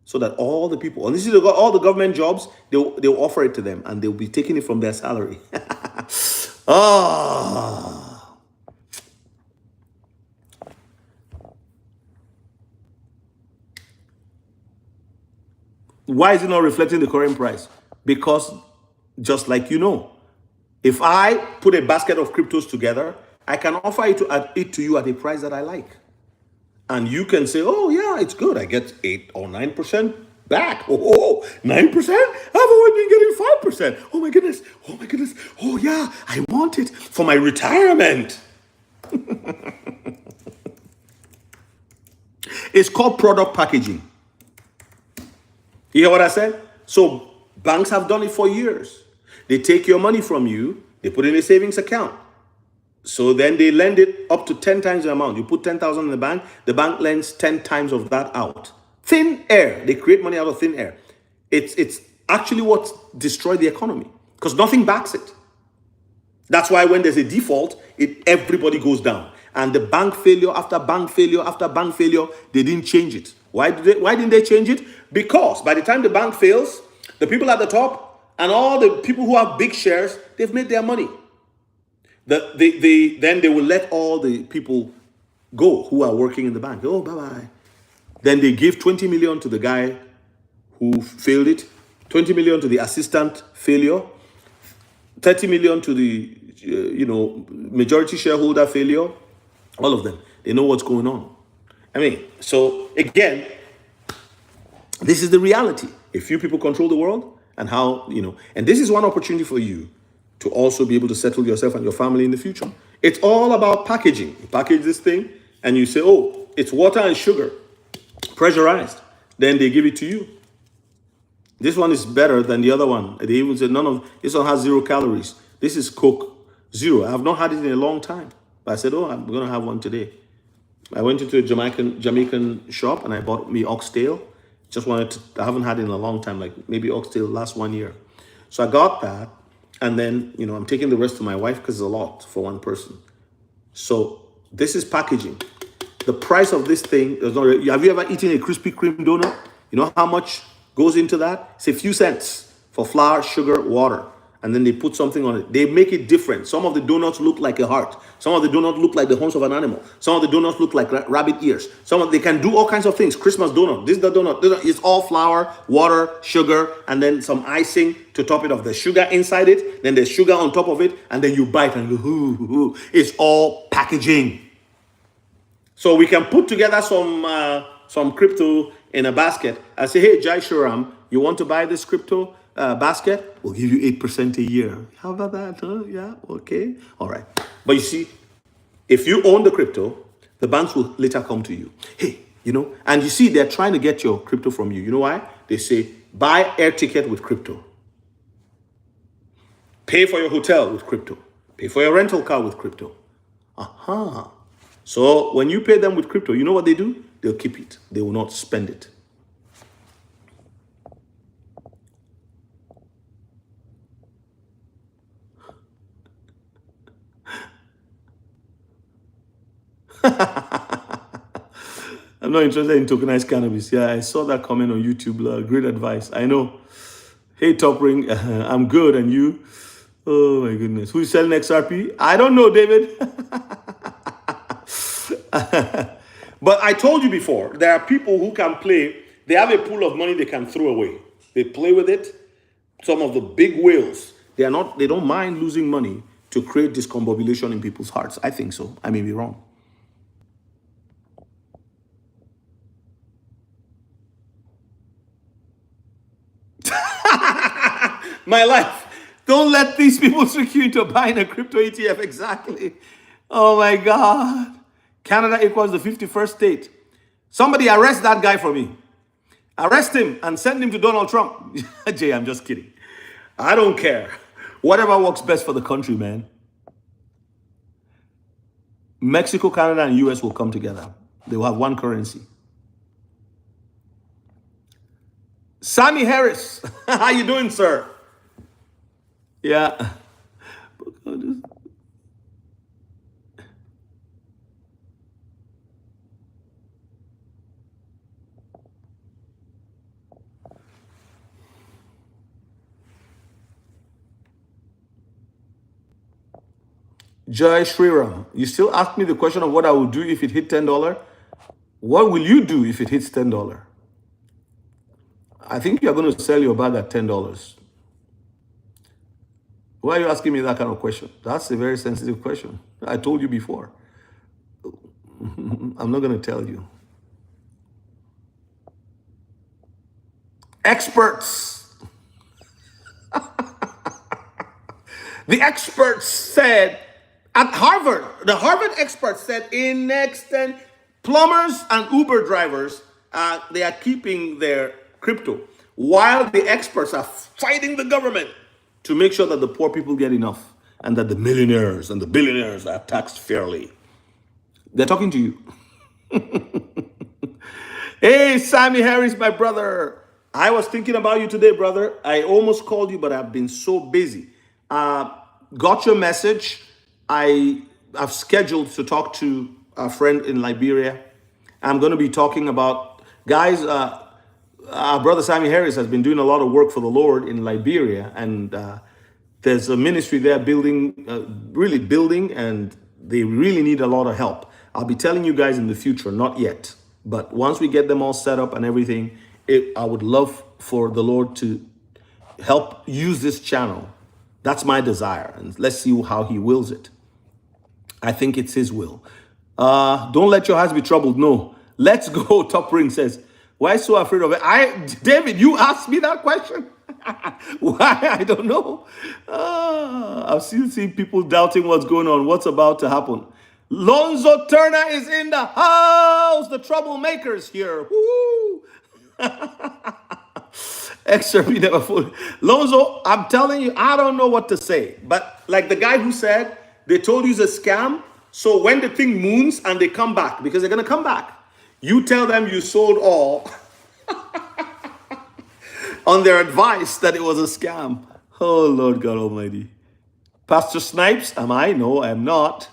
S1: So that all the people, and this is all the government jobs, they'll offer it to them and they'll be taking it from their salary. Oh. Why is it not reflecting the current price? Because just like you know, if I put a basket of cryptos together, I can offer it to you at a price that I like. And you can say, oh yeah, it's good. I get 8 or 9% back. Oh, 9%? I've always been getting 5%. Oh my goodness. Oh my goodness. Oh yeah, I want it for my retirement. It's called product packaging. You hear what I said? So banks have done it for years. They take your money from you, they put it in a savings account. So then they lend it up to 10 times the amount. You put 10,000 in the bank lends 10 times of that out. Thin air. They create money out of thin air. It's actually what destroyed the economy because nothing backs it. That's why when there's a default, everybody goes down. And the bank failure after bank failure after bank failure, they didn't change it. Why didn't they change it? Because by the time the bank fails, the people at the top and all the people who have big shares, they've made their money. Then they will let all the people go who are working in the bank. Oh, bye-bye. Then they give 20 million to the guy who failed it, 20 million to the assistant failure, 30 million to the majority shareholder failure. All of them. They know what's going on. I mean, so again, this is the reality. A few people control the world and and this is one opportunity for you to also be able to settle yourself and your family in the future. It's all about packaging. You package this thing and you say, oh, it's water and sugar, pressurized. Then they give it to you. This one is better than the other one. They even said this one has 0 calories. This is Coke, 0. I have not had it in a long time. But I said, oh, I'm going to have one today. I went into a Jamaican shop and I bought me oxtail. I haven't had it in a long time, like maybe oxtail last 1 year. So I got that. And then, I'm taking the rest to my wife because it's a lot for one person. So this is packaging. The price of this thing, have you ever eaten a Krispy Kreme donut? You know how much goes into that? It's a few cents for flour, sugar, water. And then they put something on it. They make it different. Some of the donuts look like a heart. Some of the donuts look like the horns of an animal. Some of the donuts look like rabbit ears. They can do all kinds of things. Christmas donut. This is the donut. It's all flour, water, sugar, and then some icing to top it off. There's sugar inside it. Then there's sugar on top of it. And then you bite and go, ooh. It's all packaging. So we can put together some crypto in a basket. I say, hey, Jai Shriram, you want to buy this crypto basket? We'll give you 8% a year. How about that? Huh? Yeah, okay. All right. But you see, if you own the crypto, the banks will later come to you. Hey, and you see, they're trying to get your crypto from you. You know why? They say, buy air ticket with crypto. Pay for your hotel with crypto. Pay for your rental car with crypto. Aha. So when you pay them with crypto, you know what they do? They'll keep it. They will not spend it. I'm not interested in tokenized cannabis. Yeah, I saw that comment on YouTube. Great advice. I know. Hey, Top Ring, I'm good. And you? Oh, my goodness. Who's selling XRP? I don't know, David. But I told you before, there are people who can play. They have a pool of money they can throw away. They play with it. Some of the big whales, they don't mind losing money to create discombobulation in people's hearts. I think so. I may be wrong. My life. Don't let these people trick you into buying a crypto ETF. Exactly. Oh my God. Canada equals the 51st state. Somebody arrest that guy for me. Arrest him and send him to Donald Trump. Jay, I'm just kidding. I don't care. Whatever works best for the country, man. Mexico, Canada, and US will come together. They will have one currency. Sammy Harris. How you doing, sir? Yeah. Jai Shriram, you still ask me the question of what I would do if it hit $10? What will you do if it hits $10? I think you're going to sell your bag at $10. Why are you asking me that kind of question? That's a very sensitive question. I told you before. I'm not going to tell you. Experts. The experts said at Harvard, the Harvard experts said in next 10, plumbers and Uber drivers, they are keeping their crypto, while the experts are fighting the government to make sure that the poor people get enough and that the millionaires and the billionaires are taxed fairly. They're talking to you. Hey, Sammy Harris, my brother. I was thinking about you today, brother. I almost called you, but I've been so busy. Got your message. I've scheduled to talk to a friend in Liberia. I'm going to be talking about, guys, our brother Sammy Harris has been doing a lot of work for the Lord in Liberia, and there's a ministry there building, really building, and they really need a lot of help. I'll be telling you guys in the future, not yet. But once we get them all set up and everything, I would love for the Lord to help use this channel. That's my desire. And let's see how he wills it. I think it's his will. Don't let your hearts be troubled. No. Let's go. Top Ring says, why so afraid of it? David, you asked me that question. Why? I don't know. I've still seen people doubting what's going on, what's about to happen. Lonzo Turner is in the house. The troublemakers here. Woo! XRP never fooled. Lonzo, I'm telling you, I don't know what to say. But like the guy who said, they told you it's a scam. So when the thing moons and they come back, because they're going to come back, you tell them you sold all on their advice that it was a scam. Oh, Lord God Almighty. Pastor Snipes, am I? No, I'm not.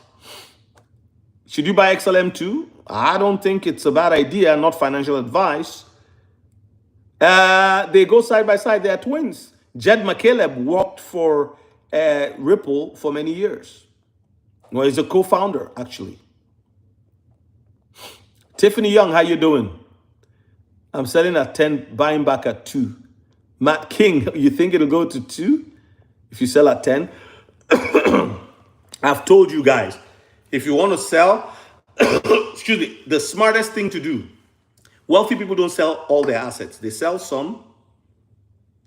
S1: Should you buy XLM too? I don't think it's a bad idea, not financial advice. They go side by side. They are twins. Jed McCaleb worked for Ripple for many years. Well, he's a co-founder, actually. Tiffany Young, how you doing? I'm selling at 10, buying back at 2. Matt King, you think it'll go to 2 if you sell at 10? I've told you guys, if you want to sell, excuse me, the smartest thing to do, wealthy people don't sell all their assets. They sell some.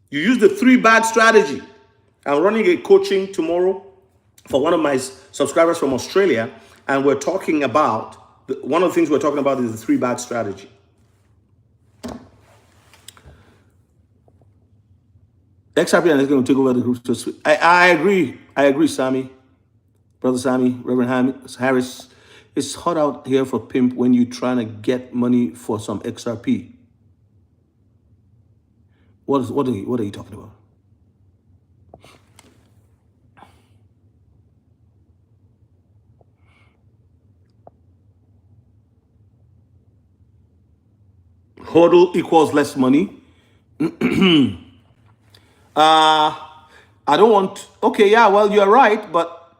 S1: You use the 3-bag strategy. I'm running a coaching tomorrow for one of my subscribers from Australia, and we're talking about, one of the things we're talking about is the 3-bag strategy. XRP is going to take over the group. I agree, Sammy. Brother Sammy, Reverend Harris. It's hot out here for pimp when you're trying to get money for some XRP. What are you talking about? Hodl equals less money. I don't want, okay, yeah, well, you're right, but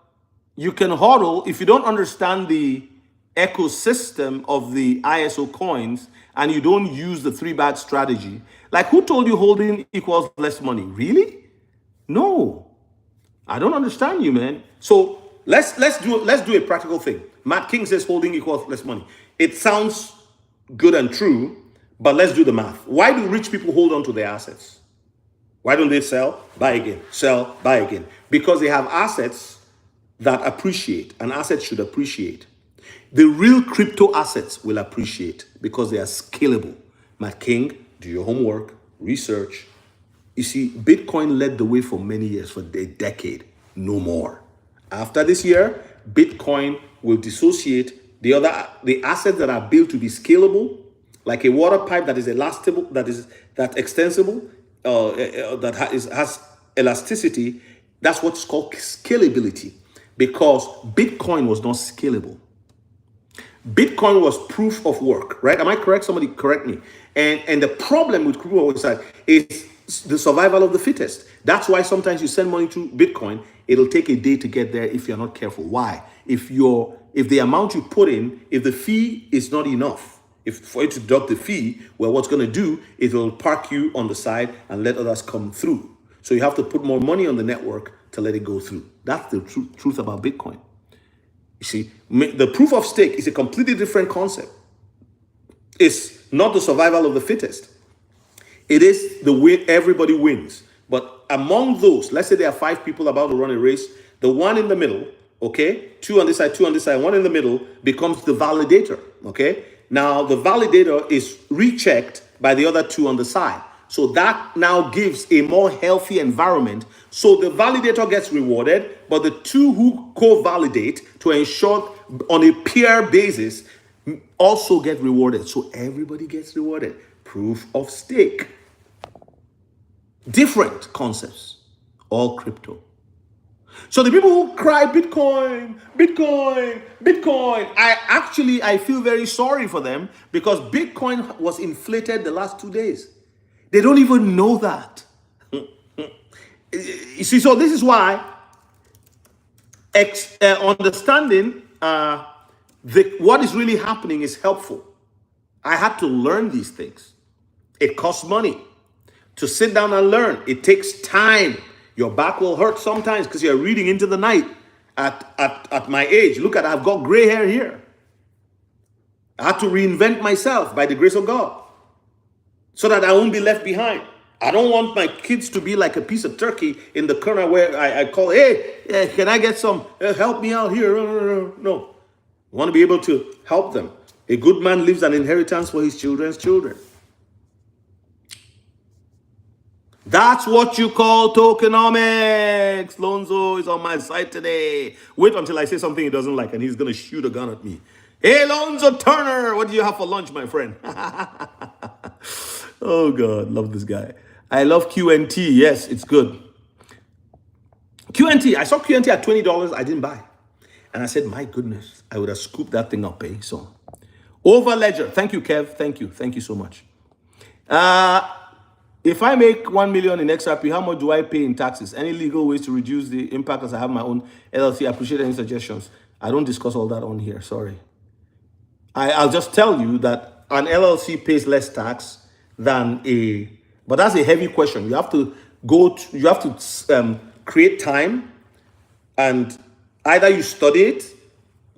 S1: you can hodl if you don't understand the ecosystem of the ISO coins and you don't use the 3-bag strategy. Like, who told you holding equals less money? Really? No. I don't understand you, man. So let's do a practical thing. Matt King says holding equals less money. It sounds good and true, but let's do the math. Why do rich people hold on to their assets? Why don't they sell, buy again, sell, buy again? Because they have assets that appreciate, and assets should appreciate. The real crypto assets will appreciate because they are scalable. Matt King, do your homework, research. You see, Bitcoin led the way for many years, for a decade, no more. After this year, Bitcoin will dissociate the assets that are built to be scalable, like a water pipe that is elastable, that extensible, that has elasticity. That's what's called scalability, because Bitcoin was not scalable. Bitcoin was proof of work, right? Am I correct? Somebody correct me. And the problem with proof of work is the survival of the fittest. That's why sometimes you send money to Bitcoin, it'll take a day to get there if you're not careful. Why? If the amount you put in, if the fee is not enough, if for you to deduct the fee, well, what's going to do is it'll park you on the side and let others come through. So you have to put more money on the network to let it go through. That's the truth about Bitcoin. You see, the proof of stake is a completely different concept. It's not the survival of the fittest. It is the win, everybody wins. But among those, let's say there are 5 people about to run a race, the one in the middle, okay, 2 on this side, 2 on this side, one in the middle becomes the validator, okay? Now the validator is rechecked by the other 2 on the side. So that now gives a more healthy environment. So the validator gets rewarded, but the 2 who co-validate to ensure on a peer basis also get rewarded. So everybody gets rewarded. Proof of stake. Different concepts, all crypto. So the people who cry Bitcoin, Bitcoin, Bitcoin, I feel very sorry for them because Bitcoin was inflated the last 2 days. They don't even know that. You see, so this is why understanding what is really happening is helpful. I had to learn these things. It costs money to sit down and learn. It takes time. Your back will hurt sometimes because you're reading into the night at my age. Look I've got gray hair here. I had to reinvent myself by the grace of God so that I won't be left behind. I don't want my kids to be like a piece of turkey in the corner where I call, hey, can I get some, help me out here? No. I want to be able to help them. A good man leaves an inheritance for his children's children. That's what you call tokenomics. Lonzo is on my side today. Wait until I say something he doesn't like and he's going to shoot a gun at me. Hey, Lonzo Turner, what do you have for lunch, my friend? Oh, God, love this guy. I love QNT. Yes, it's good. QNT, I saw QNT at $20. I didn't buy. And I said, my goodness, I would have scooped that thing up, So, over ledger. Thank you, Kev. Thank you. Thank you so much. If I make 1 million in XRP, how much do I pay in taxes? Any legal ways to reduce the impact as I have my own LLC? I appreciate any suggestions. I don't discuss all that on here. Sorry. I'll just tell you that an LLC pays less tax than but that's a heavy question. You have to create time and either you study it,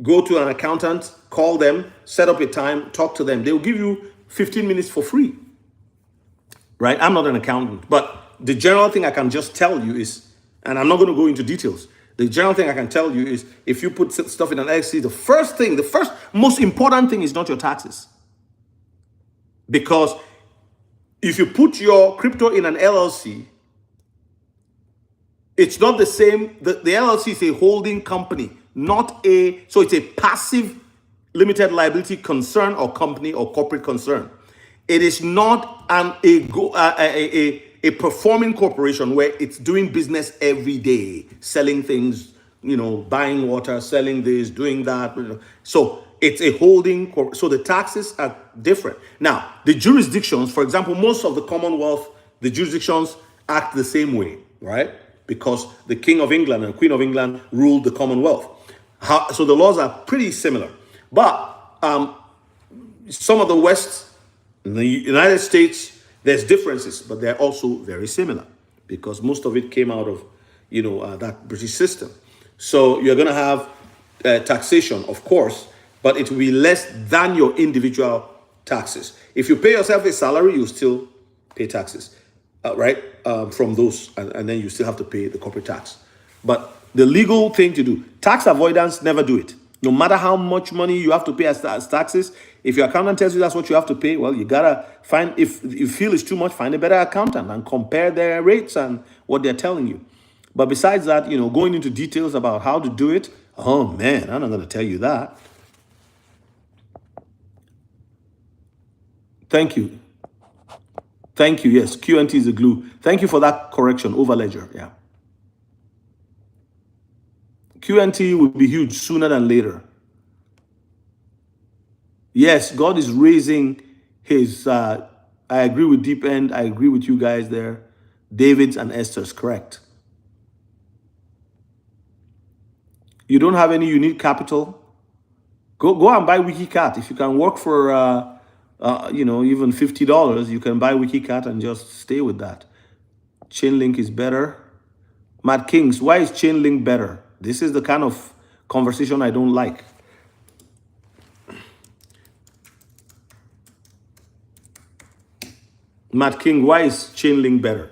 S1: go to an accountant, call them, set up a time, talk to them. They'll give you 15 minutes for free. Right? I'm not an accountant, but the general thing I can just tell you is, and I'm not going to go into details. The general thing I can tell you is if you put stuff in an LLC, the first most important thing is not your taxes. Because if you put your crypto in an LLC, it's not the same. The LLC is a holding company, so it's a passive limited liability concern or company or corporate concern. It is not a performing corporation where it's doing business every day, selling things, buying water, selling this, doing that. So it's a holding corp. So the taxes are different. Now, the jurisdictions, for example, most of the Commonwealth, the jurisdictions act the same way, right? Because the King of England and Queen of England ruled the Commonwealth. So the laws are pretty similar. But some of the West, in the United States, there's differences, but they're also very similar because most of it came out of, that British system. So you're going to have taxation, of course, but it will be less than your individual taxes. If you pay yourself a salary, you still pay taxes, right? From those, and then you still have to pay the corporate tax. But the legal thing to do, tax avoidance, never do it. No matter how much money you have to pay as taxes, if your accountant tells you that's what you have to pay, well, you gotta find, if you feel it's too much, find a better accountant and compare their rates and what they're telling you. But besides that, going into details about how to do it, oh man, I'm not gonna tell you that. Thank you. Thank you, yes, QNT is the glue. Thank you for that correction, over ledger, yeah. QNT will be huge sooner than later. Yes, God is raising his, I agree with Deep End. I agree with you guys there. David's and Esther's, correct. You don't have any unique capital? Go and buy Wiki Cat. If you can work for, even $50, you can buy Wiki Cat and just stay with that. Chainlink is better. Matt Kings, why is Chainlink better? This is the kind of conversation I don't like. Matt King, why is Chainlink better?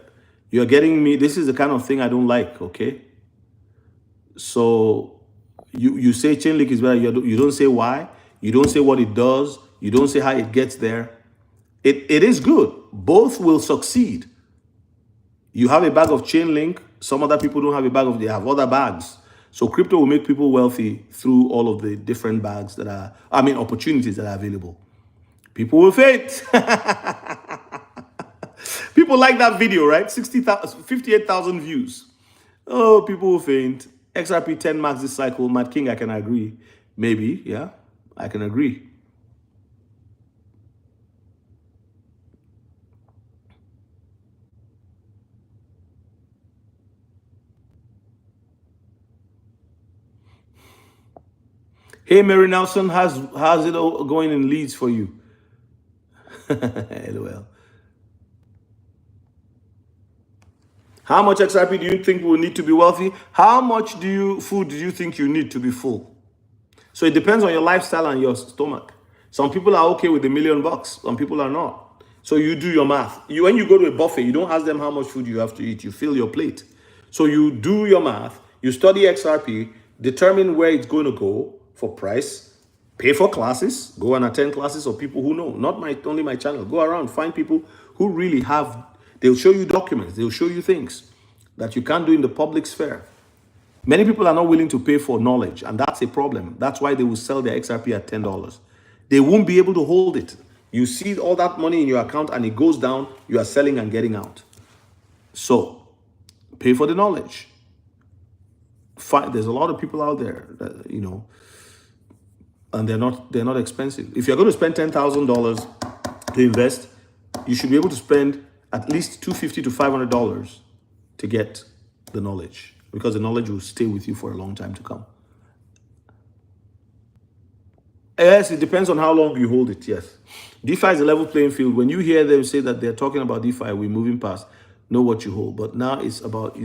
S1: You're getting me. This is the kind of thing I don't like, okay? So you say Chainlink is better. You don't say why. You don't say what it does. You don't say how it gets there. It is good. Both will succeed. You have a bag of Chainlink. Some other people don't have a bag of, they have other bags. So crypto will make people wealthy through all of the different bags that are, opportunities that are available. People will faint. People like that video, right? 58,000 views. Oh, people will faint. XRP 10 max this cycle. Matt King, I can agree. Maybe, yeah, I can agree. Hey, Mary Nelson, how's it all going in Leeds for you? LOL. How much XRP do you think we will need to be wealthy? How much food do you think you need to be full? So it depends on your lifestyle and your stomach. Some people are okay with $1 million. Some people are not. So you do your math. When you go to a buffet, you don't ask them how much food you have to eat. You fill your plate. So you do your math. You study XRP, determine where it's going to go for price, pay for classes, go and attend classes of people who know. Not only my channel. Go around, find people who really have. They'll show you documents. They'll show you things that you can't do in the public sphere. Many people are not willing to pay for knowledge, and that's a problem. That's why they will sell their XRP at $10. They won't be able to hold it. You see all that money in your account and it goes down, you are selling and getting out. So, pay for the knowledge. There's a lot of people out there that, and they're not expensive. If you're going to spend $10,000 to invest, you should be able to spend at least $250 to $500 to get the knowledge, because the knowledge will stay with you for a long time to come. Yes, it depends on how long you hold it, yes. DeFi is a level playing field. When you hear them say that they're talking about DeFi, we're moving past, know what you hold. But now it's about,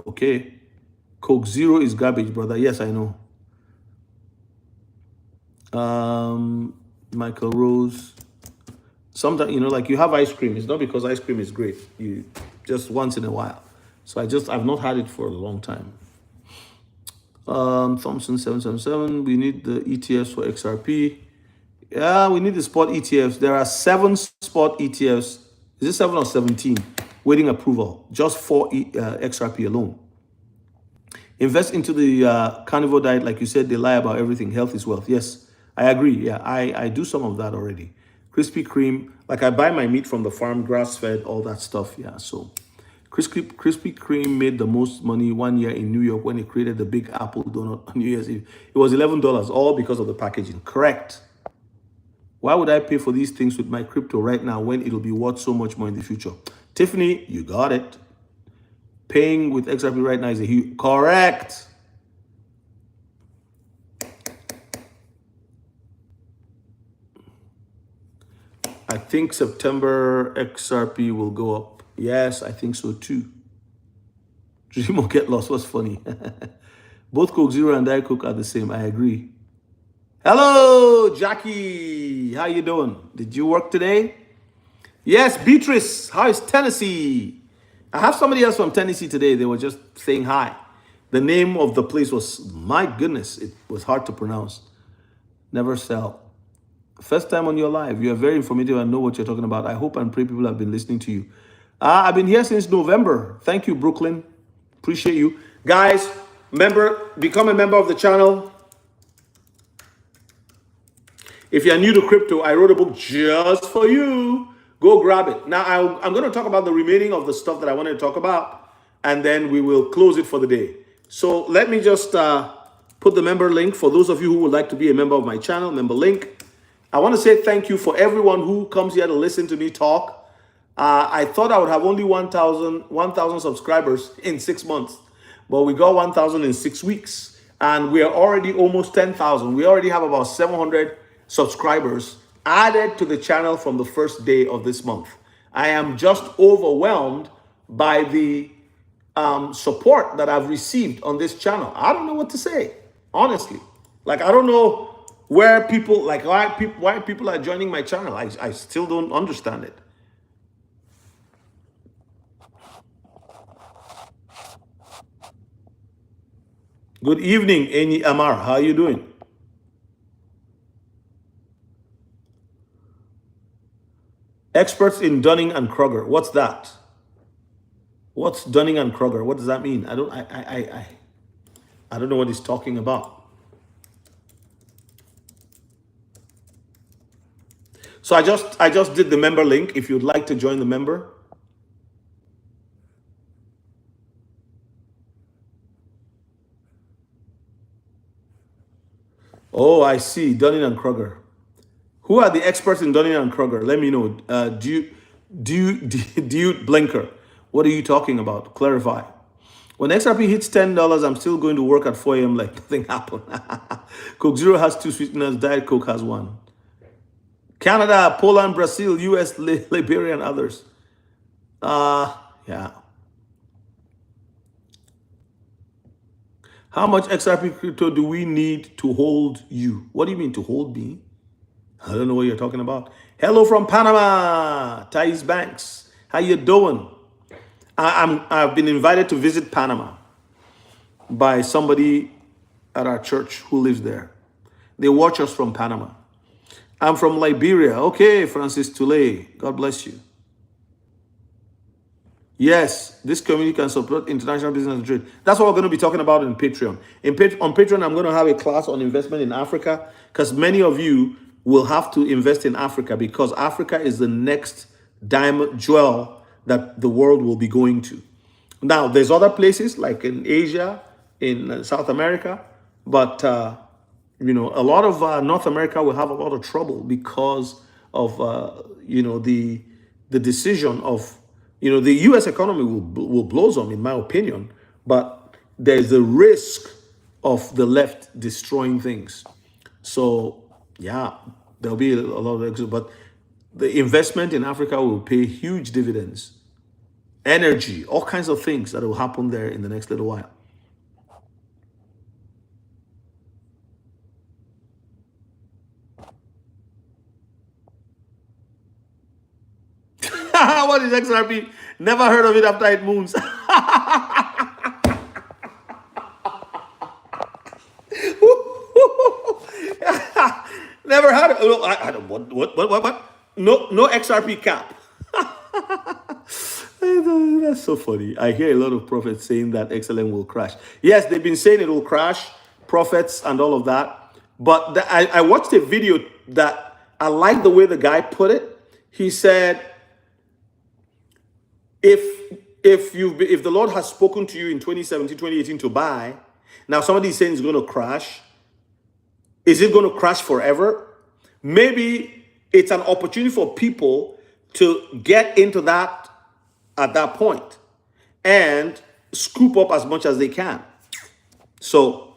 S1: okay, Coke Zero is garbage, brother. Yes, I know. Michael Rose. Sometimes, like you have ice cream. It's not because ice cream is great. You just once in a while. So I've not had it for a long time. Thompson 777. We need the ETFs for XRP. Yeah, we need the spot ETFs. There are 7 spot ETFs. Is it 7 or 17? Waiting approval. Just for XRP alone. Invest into the carnivore diet. Like you said, they lie about everything. Health is wealth. Yes, I agree. Yeah, I do some of that already. Krispy Kreme. Like I buy my meat from the farm, grass-fed, all that stuff. Yeah, so Krispy Kreme made the most money one year in New York when it created the Big Apple donut on New Year's Eve. It was $11, all because of the packaging. Correct. Why would I pay for these things with my crypto right now when it'll be worth so much more in the future? Tiffany, you got it. Paying with XRP right now is a huge... Correct. I think September XRP will go up. Yes, I think so too. Dream or get lost was funny. Both Coke Zero and Diet Coke are the same. I agree. Hello, Jackie. How you doing? Did you work today? Yes, Beatrice. How is Tennessee? I have somebody else from Tennessee today. They were just saying hi. The name of the place was, my goodness, it was hard to pronounce. Never sell. First time on your live. You are very informative and know what you're talking about. I hope and pray people have been listening to you. I've been here since November. Thank you, Brooklyn. Appreciate you. Guys, become a member of the channel. If you're new to crypto, I wrote a book just for you. Go grab it. Now, I'm going to talk about the remaining of the stuff that I wanted to talk about, and then we will close it for the day. So let me just put the member link for those of you who would like to be a member of my channel, member link. I want to say thank you for everyone who comes here to listen to me talk. I thought I would have only 1,000 subscribers in 6 months, but we got 1,000 in 6 weeks, and we are already almost 10,000. We already have about 700 subscribers added to the channel from the first day of this month. I am just overwhelmed by the support that I've received on this channel. I don't know what to say, honestly. Like, I don't know where people, like why people are joining my channel. I still don't understand it. Good evening, Eni Amar. How are you doing? Experts in Dunning and Kruger. What's that? What's Dunning and Kruger? What does that mean? I don't know what he's talking about. So I just did the member link. If you'd like to join the member. Oh, I see. Dunning and Kruger. Who are the experts in Dunning and Kruger? Let me know. Do you Blinker? What are you talking about? Clarify. When XRP hits $10, I'm still going to work at 4 a.m. like nothing happened. Coke Zero has 2 sweeteners. Diet Coke has 1. Canada, Poland, Brazil, US, Liberia, and others. Yeah. How much XRP crypto do we need to hold you? What do you mean to hold me? I don't know what you're talking about. Hello from Panama, Thais Banks. How you doing? I've been invited to visit Panama by somebody at our church who lives there. They watch us from Panama. I'm from Liberia. Okay, Francis Tulay. God bless you. Yes, this community can support international business and trade. That's what we're going to be talking about in Patreon. On Patreon, I'm going to have a class on investment in Africa because many of you will have to invest in Africa because Africa is the next diamond jewel that the world will be going to. Now, there's other places like in Asia, in South America, but a lot of North America will have a lot of trouble because of the decision of the U.S. economy will blossom, in my opinion, but there's a risk of the left destroying things. So yeah, there'll be a lot of exit, but the investment in Africa will pay huge dividends, energy, all kinds of things that will happen there in the next little while. What is XRP? Never heard of it after it moons. Never had it. I don't, what? No XRP cap. That's so funny. I hear a lot of prophets saying that XLM will crash. Yes, they've been saying it will crash, prophets and all of that. But I watched a video that I like the way the guy put it. He said, if the Lord has spoken to you in 2017, 2018 to buy, now somebody is saying it's going to crash. Is it going to crash forever? Maybe it's an opportunity for people to get into that at that point and scoop up as much as they can. So,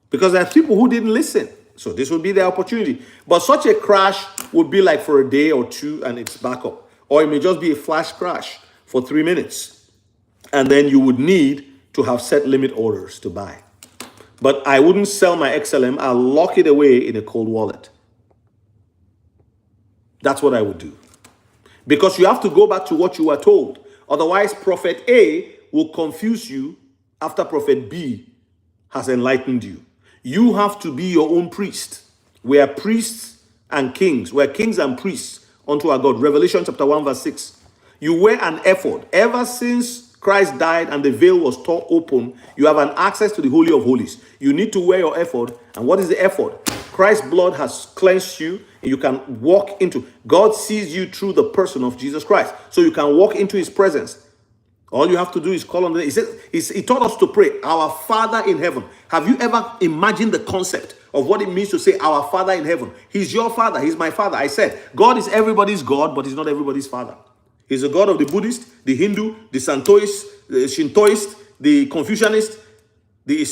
S1: because there are people who didn't listen. So this would be the opportunity. But such a crash would be like for a day or two and it's back up. Or it may just be a flash crash for 3 minutes. And then you would need to have set limit orders to buy. But I wouldn't sell my XLM. I'll lock it away in a cold wallet. That's what I would do. Because you have to go back to what you were told. Otherwise, Prophet A will confuse you after Prophet B has enlightened you. You have to be your own priest. We are priests and kings. We are kings and priests unto our God. Revelation chapter 1 verse 6. You wear an ephod. Ever since Christ died and the veil was torn open, you have an access to the Holy of Holies. You need to wear your ephod. And what is the ephod? Christ's blood has cleansed you and you can walk into. God sees you through the person of Jesus Christ. So you can walk into his presence. All you have to do is call on the name. He taught us to pray, our Father in heaven. Have you ever imagined the concept of what it means to say, our Father in heaven? He's your Father. He's my Father. I said, God is everybody's God, but he's not everybody's Father. He's the God of the Buddhist, the Hindu, the Santoist, the Shintoist, the Confucianist, the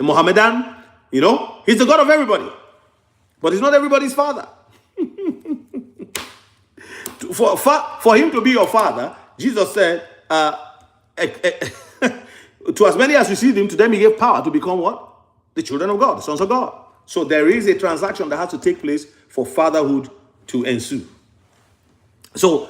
S1: Mohammedan. He's the God of everybody, but he's not everybody's Father. For him to be your Father, Jesus said, to as many as received him, to them he gave power to become what? The children of God, the sons of God. So there is a transaction that has to take place for fatherhood to ensue. So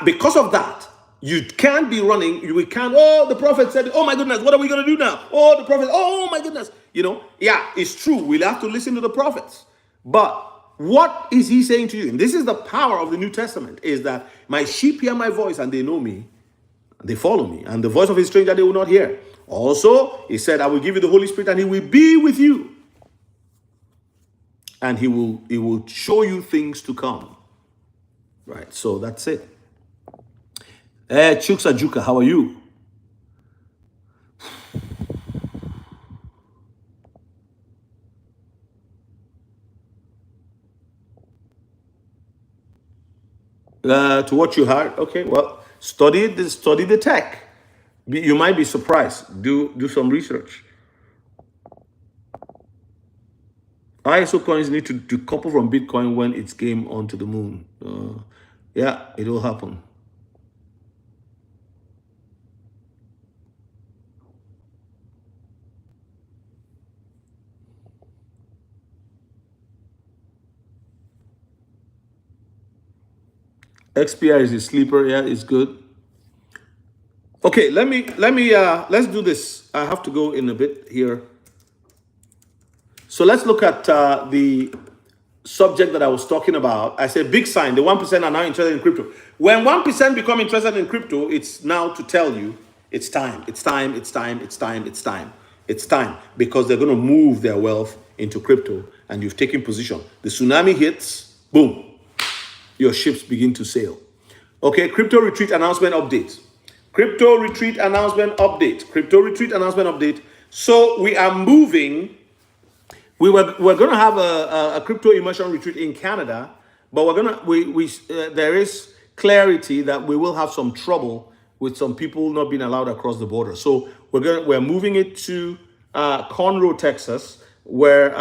S1: because of that, you can't be running. We can't. Oh, the prophet said, oh my goodness, what are we going to do now? Oh, the prophet, oh my goodness. Yeah, it's true. We'll have to listen to the prophets. But what is he saying to you? And this is the power of the New Testament, is that my sheep hear my voice and they know me, and they follow me. And the voice of a stranger they will not hear. Also, he said, I will give you the Holy Spirit and he will be with you. And he will show you things to come. Right, so that's it. Chuksa Juka, how are you? To what you heard, okay. Well, study the tech. You might be surprised. Do some research. ISO coins need to couple from Bitcoin when it's game onto the moon. Yeah, it will happen. XPR is a sleeper. Yeah, it's good. Okay, let's do this. I have to go in a bit here. So let's look at the subject that I was talking about. I said big sign. The 1% are now interested in crypto. When 1% become interested in crypto, it's now to tell you it's time. It's time. It's time. It's time. It's time. It's time, because they're going to move their wealth into crypto, and you've taken position. The tsunami hits, boom, your ships begin to sail. Okay, crypto retreat announcement update. Crypto retreat announcement update. Crypto retreat announcement update. So we are moving. We're going to have a crypto immersion retreat in Canada, but there is clarity that we will have some trouble with some people not being allowed across the border. So we're moving it to Conroe, Texas, where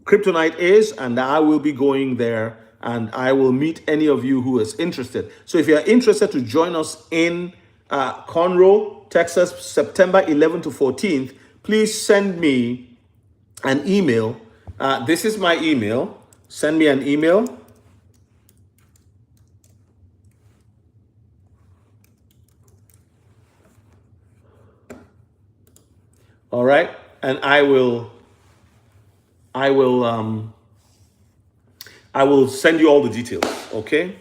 S1: Kryptonite is, and I will be going there, and I will meet any of you who is interested. So if you're interested to join us in Conroe, Texas, September 11th to 14th, please send me an email. This is my email. Send me an email. All right, and I will send you all the details. Okay.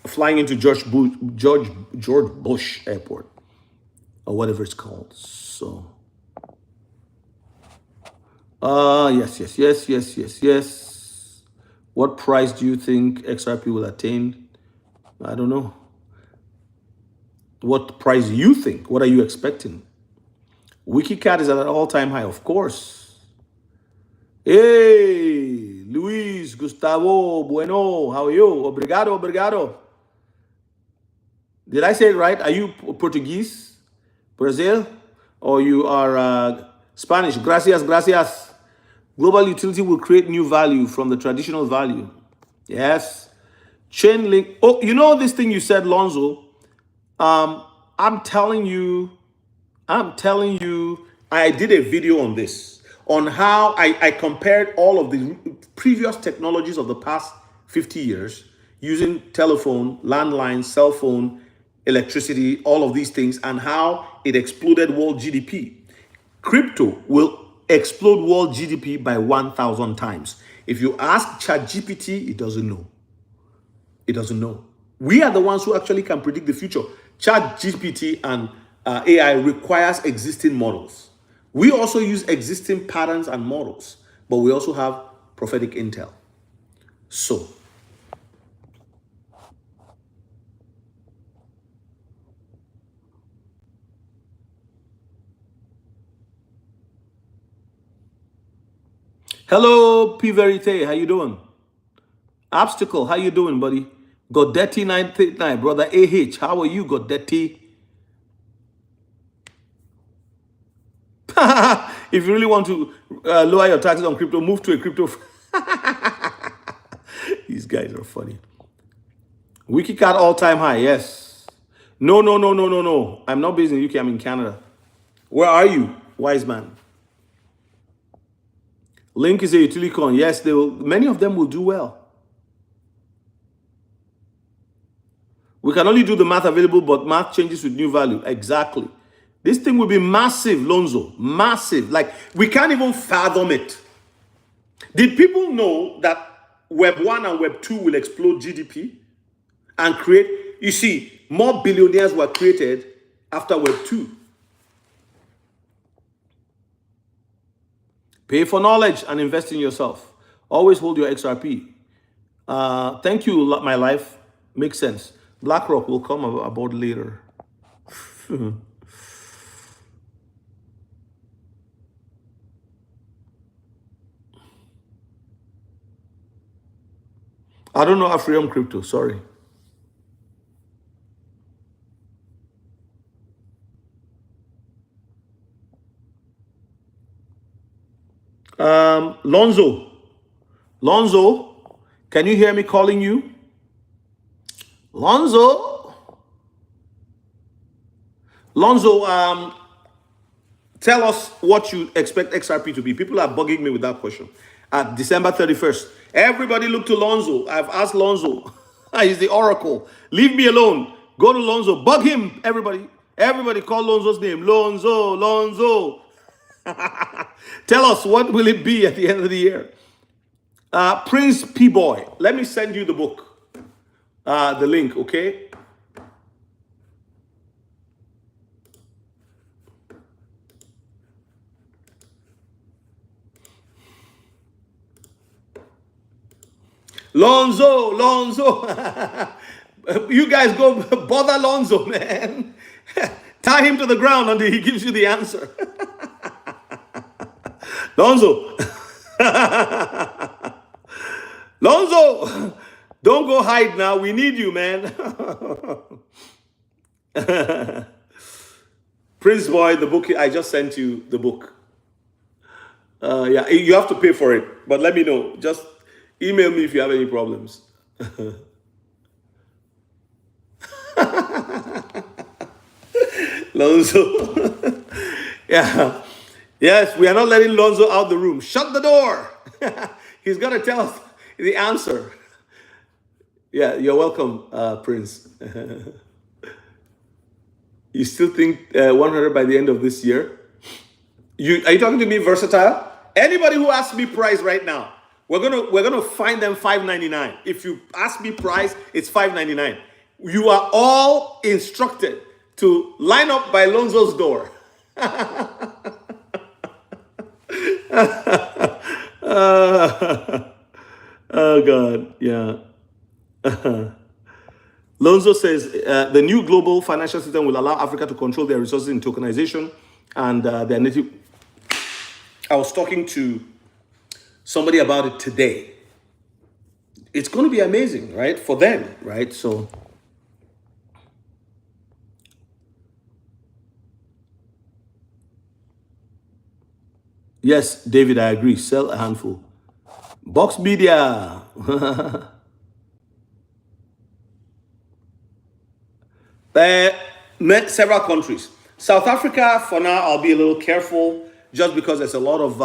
S1: Flying into George Bush Airport, or whatever it's called. So. Yes. What price do you think XRP will attain? I don't know. What price do you think? What are you expecting? Wiki Cat is at an all-time high, of course. Hey, Luis, Gustavo, bueno, how are you? Obrigado. Did I say it right? Are you Portuguese, Brazil, or you are Spanish? Gracias. Global utility will create new value from the traditional value. Yes. Chainlink. Oh, you know this thing you said, Lonzo? I'm telling you, I did a video on this, on how I compared all of the previous technologies of the past 50 years using telephone, landline, cell phone, electricity, all of these things, and how it exploded world GDP. Crypto will explode world GDP by 1,000 times. If you ask ChatGPT, it doesn't know. It doesn't know. We are the ones who actually can predict the future. ChatGPT and AI requires existing models. We also use existing patterns and models, but we also have prophetic intel. So, hello, P Verite, how you doing? Obstacle, how you doing, buddy? Godetti 939, brother AH, how are you, Godetti? If you really want to lower your taxes on crypto, move to a crypto. These guys are funny. Wiki Cat all-time high, yes. No. I'm not based in the UK, I'm in Canada. Where are you, wise man? Link is a utility coin. Yes, many of them will do well. We can only do the math available, but math changes with new value. Exactly. This thing will be massive, Lonzo. Massive. Like, we can't even fathom it. Did people know that Web 1 and Web 2 will explode GDP and create, you see, more billionaires were created after Web 2. Pay for knowledge and invest in yourself. Always hold your XRP. Thank you, my life. Makes sense. BlackRock will come aboard later. I don't know Afrium crypto, sorry. Lonzo, can you hear me calling you? Lonzo, tell us what you expect XRP to be. People are bugging me with that question. At December 31st, everybody look to Lonzo. I've asked Lonzo. He's the oracle. Leave me alone. Go to Lonzo. Bug him, everybody. Everybody call Lonzo's name. Lonzo. Tell us, what will it be at the end of the year? Prince P-Boy, let me send you the book. The link, okay? Lonzo. You guys go bother Lonzo, man. Tie him to the ground until he gives you the answer. Lonzo. Lonzo, don't go hide now. We need you, man. Prince Boy, the book, I just sent you the book. Yeah, you have to pay for it, but let me know. Just email me if you have any problems. Lonzo. Yeah. Yes, we are not letting Lonzo out the room. Shut the door. He's going to tell us the answer. Yeah, you're welcome, Prince. You still think 100 by the end of this year? Are you talking to me, Versatile? Anybody who asks me price right now, we're gonna find them $5.99. If you ask me price, it's $5.99. You are all instructed to line up by Lonzo's door. Oh God, yeah. Lonzo says the new global financial system will allow Africa to control their resources in tokenization and their native. I was talking to somebody about it today. It's going to be amazing, right? For them, right? So. Yes, David, I agree. Sell a handful. Box Media. Several countries. South Africa, for now, I'll be a little careful just because there's a lot of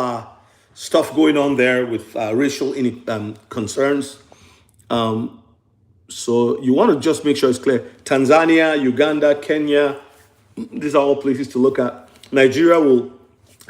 S1: stuff going on there with racial concerns. So you want to just make sure it's clear. Tanzania, Uganda, Kenya, these are all places to look at. Nigeria will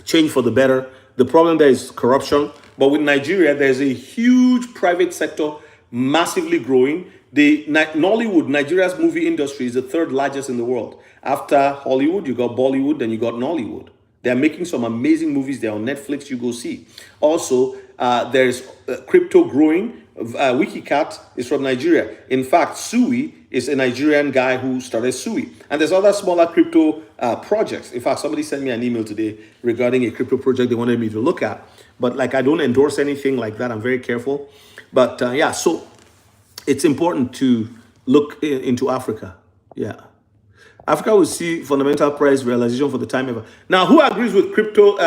S1: change for the better. The problem there is corruption. But with Nigeria, there's a huge private sector massively growing. The Nollywood, Nigeria's movie industry, is the third largest in the world. After Hollywood, you got Bollywood, then you got Nollywood. They're making some amazing movies. They're on Netflix. You go see. Also, there's crypto growing. Wiki Cat is from Nigeria. In fact, Sui is a Nigerian guy who started Sui. And there's other smaller crypto projects. In fact, somebody sent me an email today regarding a crypto project they wanted me to look at. But like, I don't endorse anything like that. I'm very careful. But yeah, so it's important to look into Africa. Yeah. Africa will see fundamental price realization for the time ever. Now, who agrees with crypto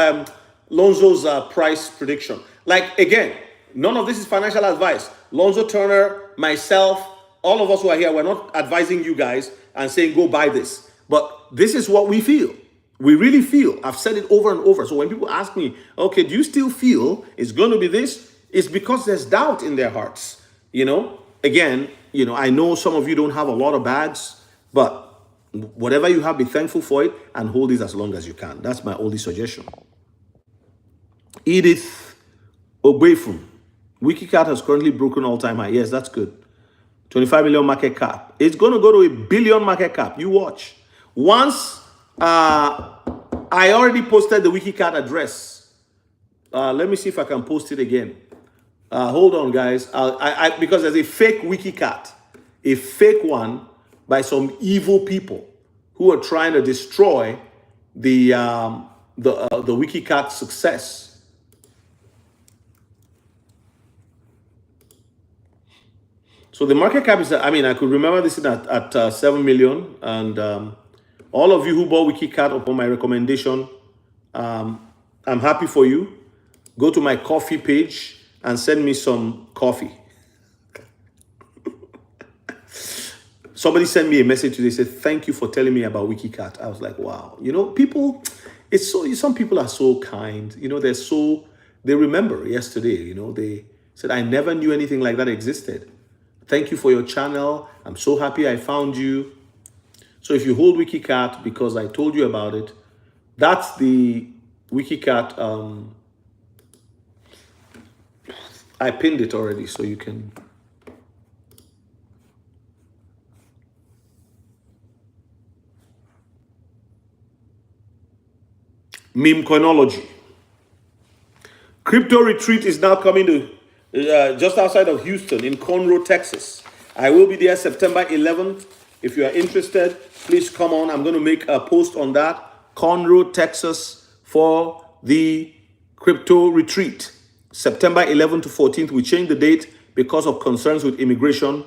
S1: Lonzo's price prediction? Like, again, none of this is financial advice. Lonzo Turner, myself, all of us who are here, we're not advising you guys and saying, go buy this. But this is what we feel. We really feel. I've said it over and over. So when people ask me, okay, do you still feel it's going to be this? It's because there's doubt in their hearts. You know, again, I know some of you don't have a lot of bags, but whatever you have, be thankful for it and hold it as long as you can. That's my only suggestion. Edith Ogbefun. Wiki Cat has currently broken all-time high. Yes, that's good. 25 million market cap. It's going to go to $1 billion market cap. You watch. Once I already posted the Wiki Cat address. Let me see if I can post it again. Hold on, guys. Because there's a fake Wiki Cat, a fake one by some evil people who are trying to destroy the Wiki Cat success. So the market cap is, I could remember this at 7 million. And all of you who bought Wiki Cat upon my recommendation, I'm happy for you. Go to my coffee page and send me some coffee. Somebody sent me a message today, said, thank you for telling me about Wiki Cat. I was like, wow. People, some people are so kind. They remember yesterday, they said, I never knew anything like that existed. Thank you for your channel. I'm so happy I found you. So if you hold Wiki Cat because I told you about it, that's the Wiki Cat. I pinned it already, so you can. Meme Coinology. Crypto retreat is now coming to just outside of Houston in Conroe, Texas. I will be there September 11th. If you are interested, please come on. I'm going to make a post on that. Conroe, Texas for the crypto retreat. September 11th to 14th. We changed the date because of concerns with immigration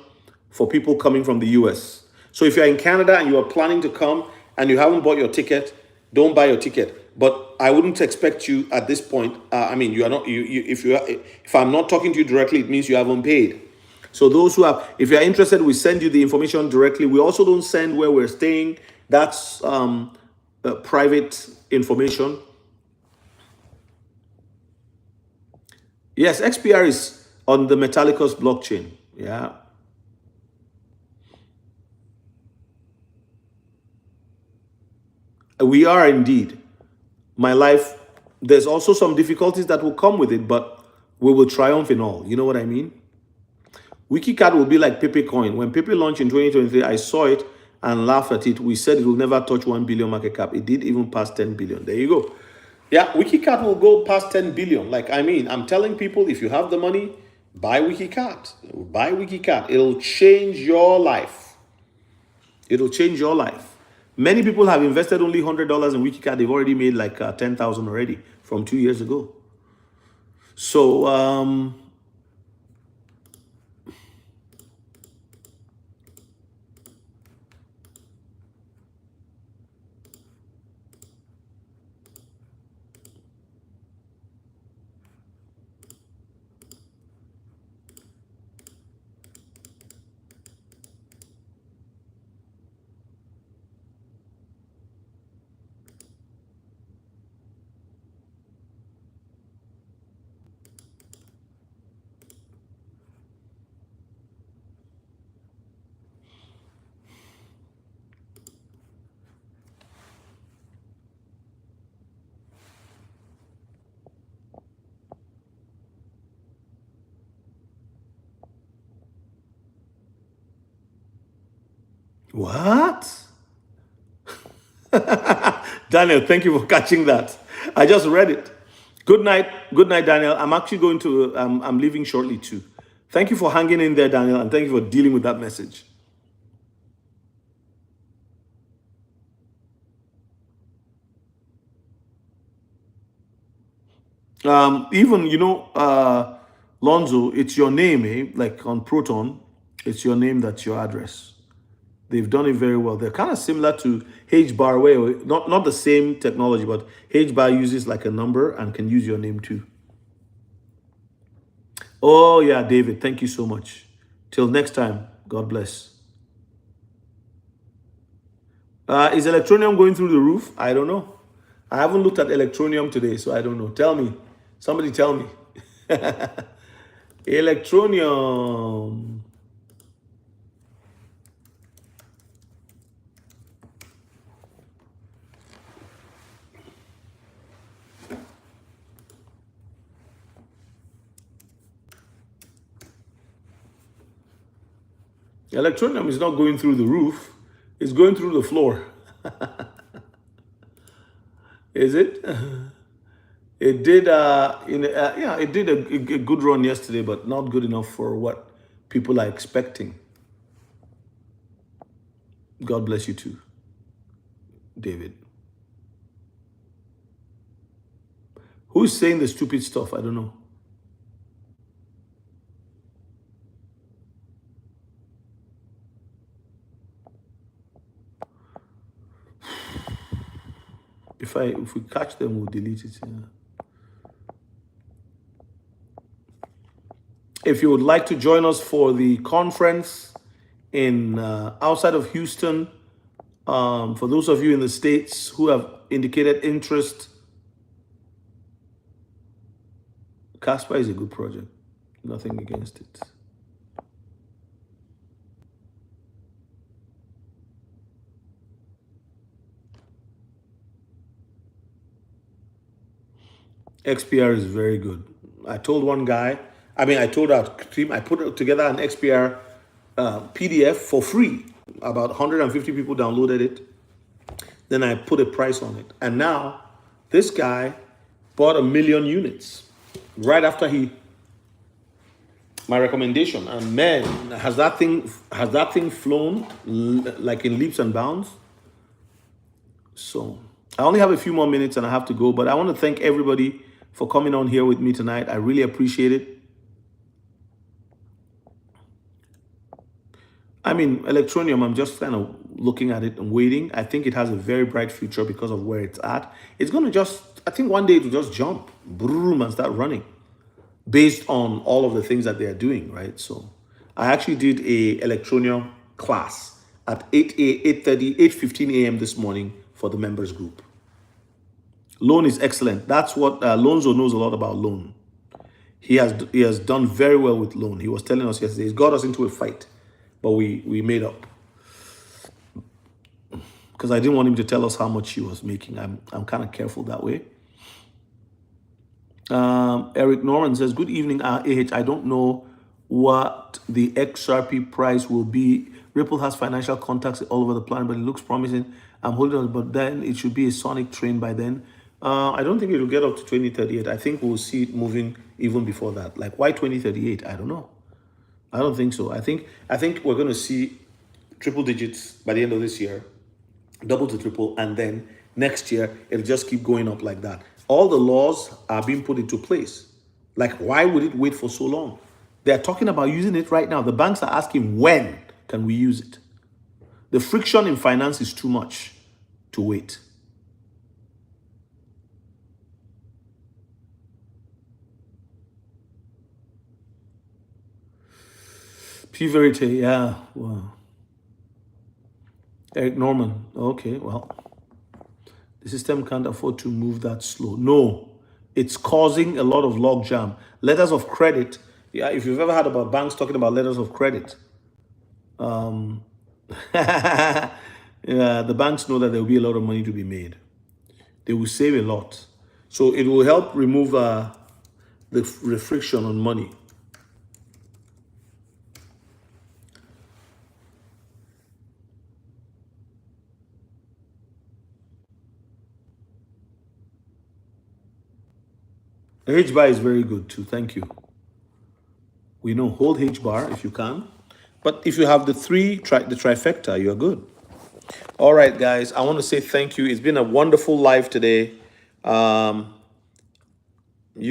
S1: for people coming from the US. So if you're in Canada and you are planning to come and you haven't bought your ticket, don't buy your ticket. But I wouldn't expect you at this point. You are not. If I'm not talking to you directly, it means you haven't paid. So those who have, if you are interested, we send you the information directly. We also don't send where we're staying. That's private information. Yes, XPR is on the Metallicus blockchain. Yeah. We are indeed. My life, there's also some difficulties that will come with it, but we will triumph in all. You know what I mean? Wiki Cat will be like Pepe Coin. When Pepe launched in 2023, I saw it and laughed at it. We said it will never touch 1 billion market cap. It did even pass 10 billion. There you go. Yeah, Wiki Cat will go past 10 billion. I'm telling people, if you have the money, buy Wiki Cat. Buy Wiki Cat. It'll change your life. It'll change your life. Many people have invested only $100 in Wiki Cat. They've already made like 10,000 already from 2 years ago. So, what? Daniel, thank you for catching that. I just read it. Good night, Daniel. I'm actually going to, I'm leaving shortly too. Thank you for hanging in there, Daniel, and thank you for dealing with that message. Even, Lonzo, it's your name, like on Proton, it's your name that's your address. They've done it very well. They're kind of similar to HBAR, where not the same technology, but HBAR uses like a number and can use your name too. Oh yeah, David, thank you so much. Till next time, God bless. Is Electronium going through the roof? I don't know. I haven't looked at Electronium today, so I don't know. Tell me. Somebody tell me. Electronium. Electronium is not going through the roof. It's going through the floor. Is it? It did. Yeah, it did a good run yesterday, but not good enough for what people are expecting. God bless you too, David. Who's saying the stupid stuff? I don't know. If we catch them, we'll delete it. Yeah. If you would like to join us for the conference in outside of Houston, for those of you in the States who have indicated interest, Casper is a good project. Nothing against it. XPR is very good. I told one guy, I told our team, I put together an XPR PDF for free. About 150 people downloaded it. Then I put a price on it. And now this guy bought 1 million units right after my recommendation. And man, has that thing flown like in leaps and bounds? So I only have a few more minutes and I have to go, but I want to thank everybody for coming on here with me tonight. I really appreciate it. I mean, Electronium, I'm just kind of looking at it and waiting. I think it has a very bright future because of where it's at. It's going to I think one day it will just jump, boom, and start running based on all of the things that they are doing, right? So I actually did a Electronium class at 8:15 a.m. this morning for the members group. Loan is excellent. That's what Lonzo knows a lot about loan. He has done very well with loan. He was telling us yesterday, he's got us into a fight, but we made up. Because I didn't want him to tell us how much he was making. I'm kind of careful that way. Eric Norman says, good evening, AH. I don't know what the XRP price will be. Ripple has financial contacts all over the planet, but it looks promising. I'm holding on, but then it should be a sonic train by then. I don't think it will get up to 2038. I think we'll see it moving even before that. Like, why 2038? I don't know. I don't think so. I think we're going to see triple digits by the end of this year, double to triple, and then next year it'll just keep going up like that. All the laws are being put into place. Like, why would it wait for so long? They're talking about using it right now. The banks are asking, when can we use it? The friction in finance is too much to wait. P Verite, yeah. Wow. Eric Norman, okay, well, the system can't afford to move that slow. No, it's causing a lot of logjam. Letters of credit, yeah, if you've ever heard about banks talking about letters of credit, yeah, the banks know that there will be a lot of money to be made. They will save a lot. So it will help remove the friction on money. H bar is very good too. Thank you. We know, hold H bar if you can. But if you have the trifecta, you're good. All right, guys, I want to say thank you. It's been a wonderful live today. You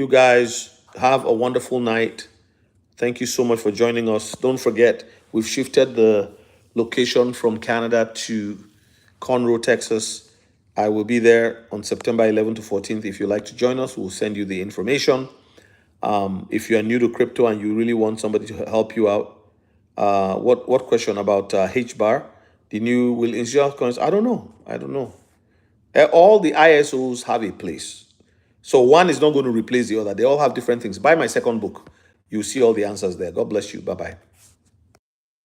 S1: guys have a wonderful night. Thank you so much for joining us. Don't forget, we've shifted the location from Canada to Conroe, Texas. I will be there on September 11th to 14th. If you'd like to join us, we'll send you the information. If you are new to crypto and you really want somebody to help you out, what question about H-bar? The new will institutional coins? I don't know. All the ISOs have a place. So one is not going to replace the other. They all have different things. Buy my second book. You'll see all the answers there. God bless you. Bye-bye.